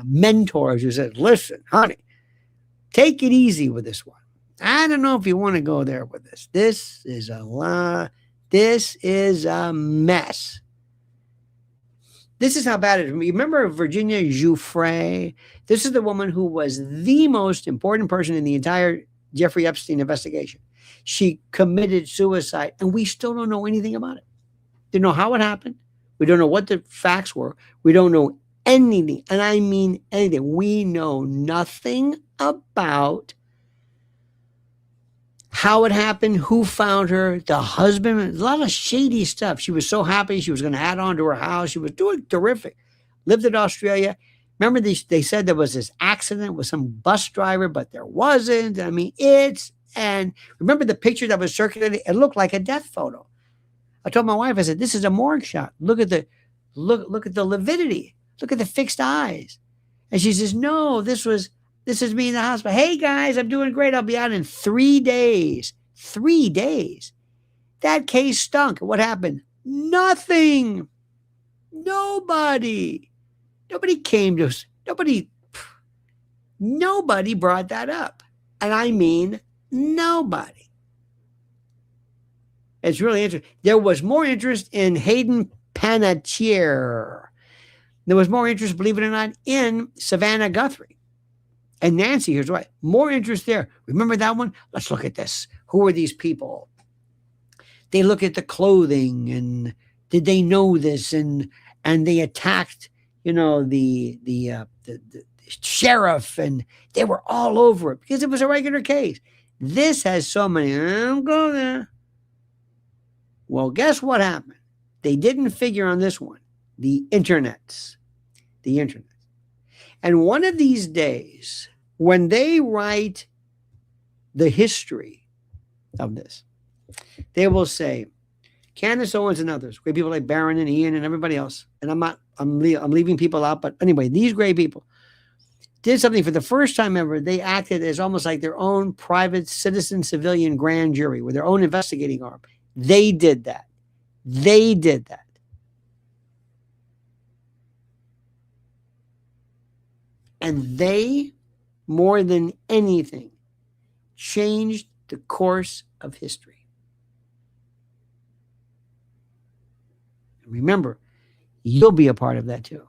mentors who said, listen, honey, take it easy with this one. I don't know if you want to go there with this. This is a lot. This is a mess. This is how bad it is. Remember Virginia Giuffre? This is the woman who was the most important person in the entire Jeffrey Epstein investigation. She committed suicide, and we still don't know anything about it. Didn't know how it happened. We don't know what the facts were. We don't know anything, and I mean anything. We know nothing about how it happened, who found her, the husband, a lot of shady stuff. She was so happy she was going to add on to her house. She was doing terrific. Lived in Australia. Remember, they said there was this accident with some bus driver, but there wasn't. I mean, and remember the picture that was circulating? It looked like a death photo. I told my wife, I said, this is a morgue shot. Look at the lividity. Look at the fixed eyes. And she says, no, this is me in the hospital. Hey, guys, I'm doing great. I'll be out in 3 days. 3 days. That case stunk. What happened? Nothing. Nobody came to us. Nobody brought that up. And I mean nobody. It's really interesting. There was more interest in Hayden Panettiere. There was more interest, believe it or not, in Savannah Guthrie. And Nancy, here's why. More interest there. Remember that one? Let's look at this. Who are these people? They look at the clothing and did they know this? And they attacked, the sheriff, and they were all over it because it was a regular case. This has so many. I'm going there. Well, guess what happened? They didn't figure on this one. The internet. And one of these days, when they write the history of this, they will say, Candace Owens and others, great people like Barron and Ian and everybody else, and I'm leaving people out, but anyway, these great people did something for the first time ever. They acted as almost like their own private citizen civilian grand jury with their own investigating arm. They did that. They did that. And they, more than anything, changed the course of history. Remember, you'll be a part of that too,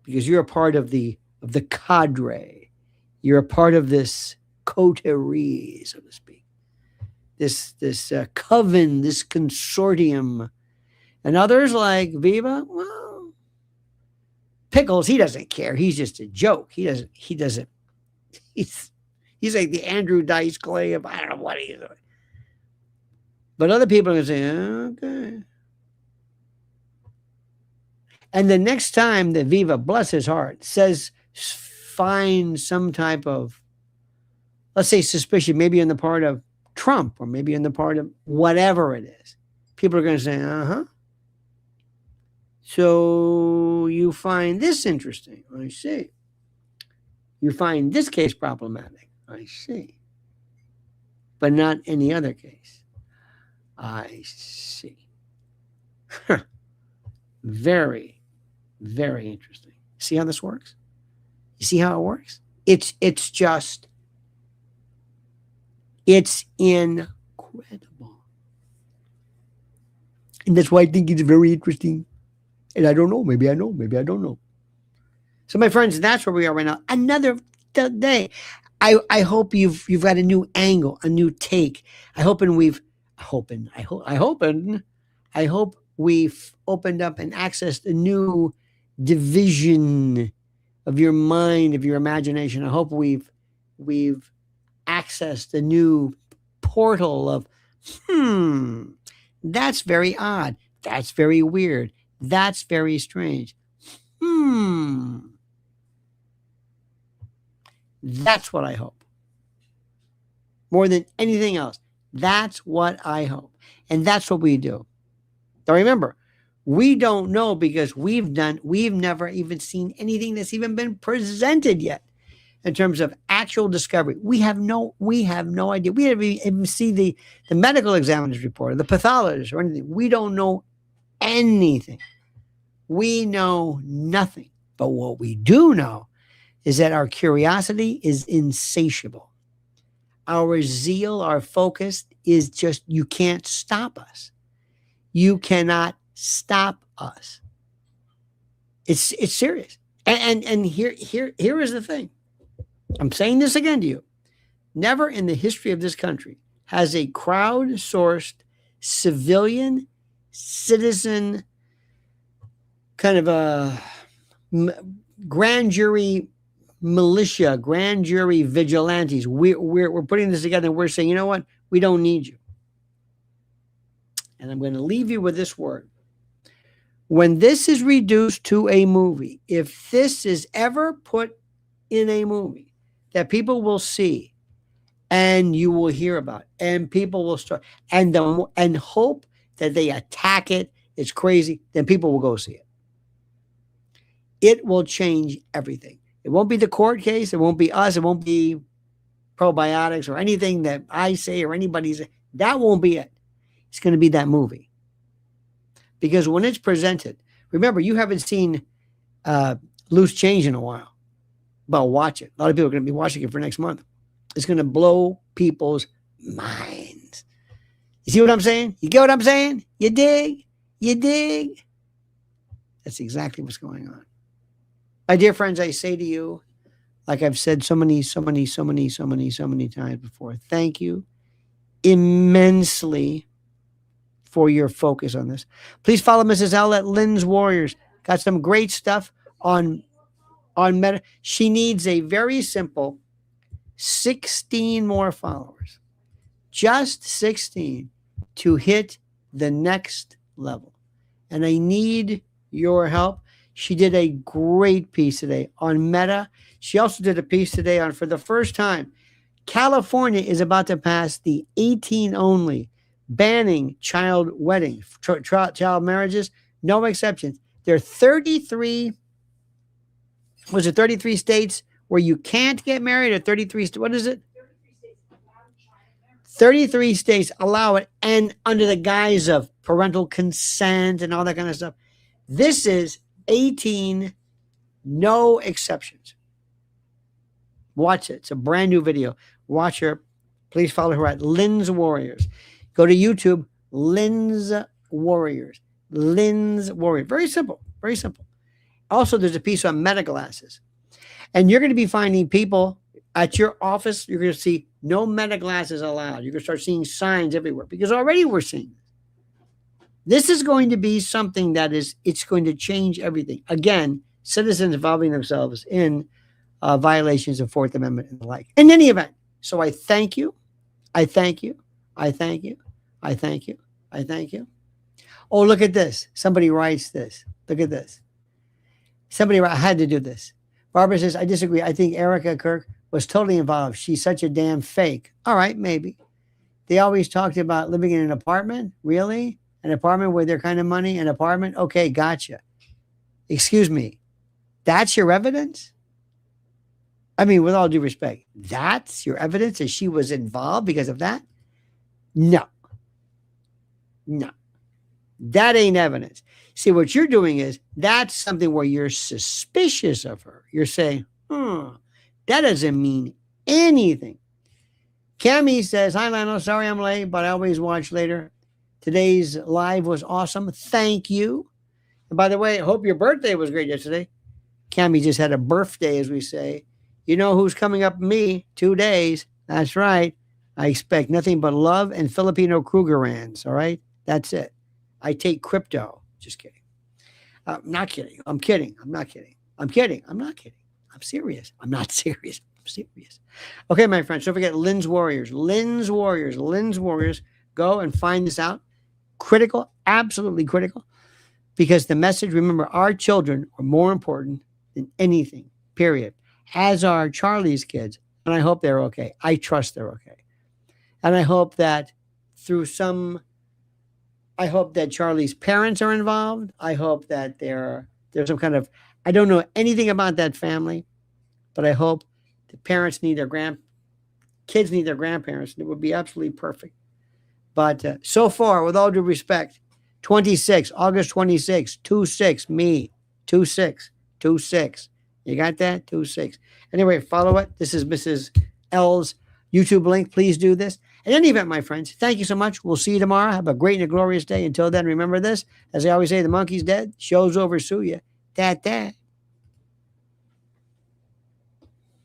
because you're a part of the cadre. You're a part of this coterie, so to speak. This coven, this consortium. And others like Viva, well, Pickles, he doesn't care. He's just a joke. He's like the Andrew Dice Clay of, I don't know what he's doing. But other people are going to say, okay. And the next time that Viva, bless his heart, says, find some type of, let's say, suspicion, maybe on the part of Trump or maybe on the part of whatever it is, people are going to say, uh-huh. So you find this interesting. I see. You find this case problematic. I see. But not any other case. I see. Very, very interesting. See how this works? You see how it works? It's incredible. And that's why I think it's very interesting. And I don't know. Maybe I know. Maybe I don't know. So, my friends, that's where we are right now. Another day. I hope you've got a new angle, a new take. I hope we've opened up and accessed a new division of your mind, of your imagination. I hope we've accessed a new portal of, that's very odd. That's very weird. That's very strange. That's what I hope. More than anything else, that's what I hope. And that's what we do. Now remember, we don't know because we've never even seen anything that's even been presented yet in terms of actual discovery. We have no idea. We haven't even seen the medical examiner's report or the pathologist or anything. We don't know anything. We know nothing. But what we do know is that our curiosity is insatiable. Our zeal, our focus is just, you can't stop us. You cannot stop us. It's serious. And here is the thing. I'm saying this again to you. Never in the history of this country has a crowd-sourced civilian citizen kind of a grand jury militia, grand jury vigilantes. We're putting this together and we're saying, you know what? We don't need you. And I'm going to leave you with this word. When this is reduced to a movie, if this is ever put in a movie that people will see and you will hear about and people will start and hope that they attack it, it's crazy, then people will go see it. It will change everything. It won't be the court case. It won't be us. It won't be probiotics or anything that I say or anybody say. That won't be it. It's going to be that movie. Because when it's presented, remember, you haven't seen Loose Change in a while. But watch it. A lot of people are going to be watching it for next month. It's going to blow people's minds. You see what I'm saying? You get what I'm saying? You dig? You dig? That's exactly what's going on. My dear friends, I say to you, like I've said so many times before, thank you immensely for your focus on this. Please follow Mrs. L at Lynn's Warriors. Got some great stuff on Meta. She needs a very simple 16 more followers. Just 16 to hit the next level. And I need your help. She did a great piece today on Meta. She also did a piece today on, for the first time, California is about to pass the 18 only, banning child weddings, child marriages, no exceptions. There are 33 states where you can't get married, or 33, what is it? 33 states allow it, and under the guise of parental consent and all that kind of stuff. This is 18, no exceptions. Watch it. It's a brand new video. Watch her. Please follow her at Lynn's Warriors. Go to YouTube, Lynn's Warriors. Lynn's Warriors. Very simple. Very simple. Also, there's a piece on meta glasses. And you're going to be finding people at your office. You're going to see no meta glasses allowed. You're going to start seeing signs everywhere because already we're seeing this is going to be something that it's going to change everything. Again, citizens involving themselves in violations of Fourth Amendment and the like. In any event, so I thank you. I thank you. I thank you. I thank you. I thank you. Oh, look at this. Somebody writes this. Look at this. I had to do this. Barbara says, I disagree. I think Erica Kirk was totally involved. She's such a damn fake. All right, maybe. They always talked about living in an apartment. Really? An apartment with their kind of money? An apartment? Okay, gotcha. Excuse me. That's your evidence? I mean, with all due respect, that's your evidence that she was involved because of that? No. No. That ain't evidence. See, what you're doing is that's something where you're suspicious of her. You're saying, that doesn't mean anything. Cammie says, hi, Lionel. Sorry I'm late, but I always watch later. Today's live was awesome. Thank you. And by the way, I hope your birthday was great yesterday. Cammie just had a birthday, as we say. You know who's coming up? Me. 2 days. That's right. I expect nothing but love and Filipino Krugerrands. All right? That's it. I take crypto. Just kidding. Not kidding. I'm kidding. I'm not kidding. I'm kidding. I'm not kidding. I'm serious. I'm not serious. I'm serious. Okay, my friends. Don't forget Lynn's Warriors. Lynn's Warriors. Lynn's Warriors. Go and find this out. Critical. Absolutely critical. Because the message, remember, our children are more important than anything. Period. As are Charlie's kids. And I hope they're okay. I trust they're okay. And I hope that I hope that Charlie's parents are involved. I hope that there's some kind of, I don't know anything about that family, but I hope the parents need kids need their grandparents, and it would be absolutely perfect. But so far, with all due respect, August 26, 2-6, me, 2-6, 2-6. You got that? 2-6. Anyway, follow it. This is Mrs. L's YouTube link. Please do this. In any event, my friends, thank you so much. We'll see you tomorrow. Have a great and a glorious day. Until then, remember this. As I always say, the monkey's dead. Show's over. Sue ya. Dat.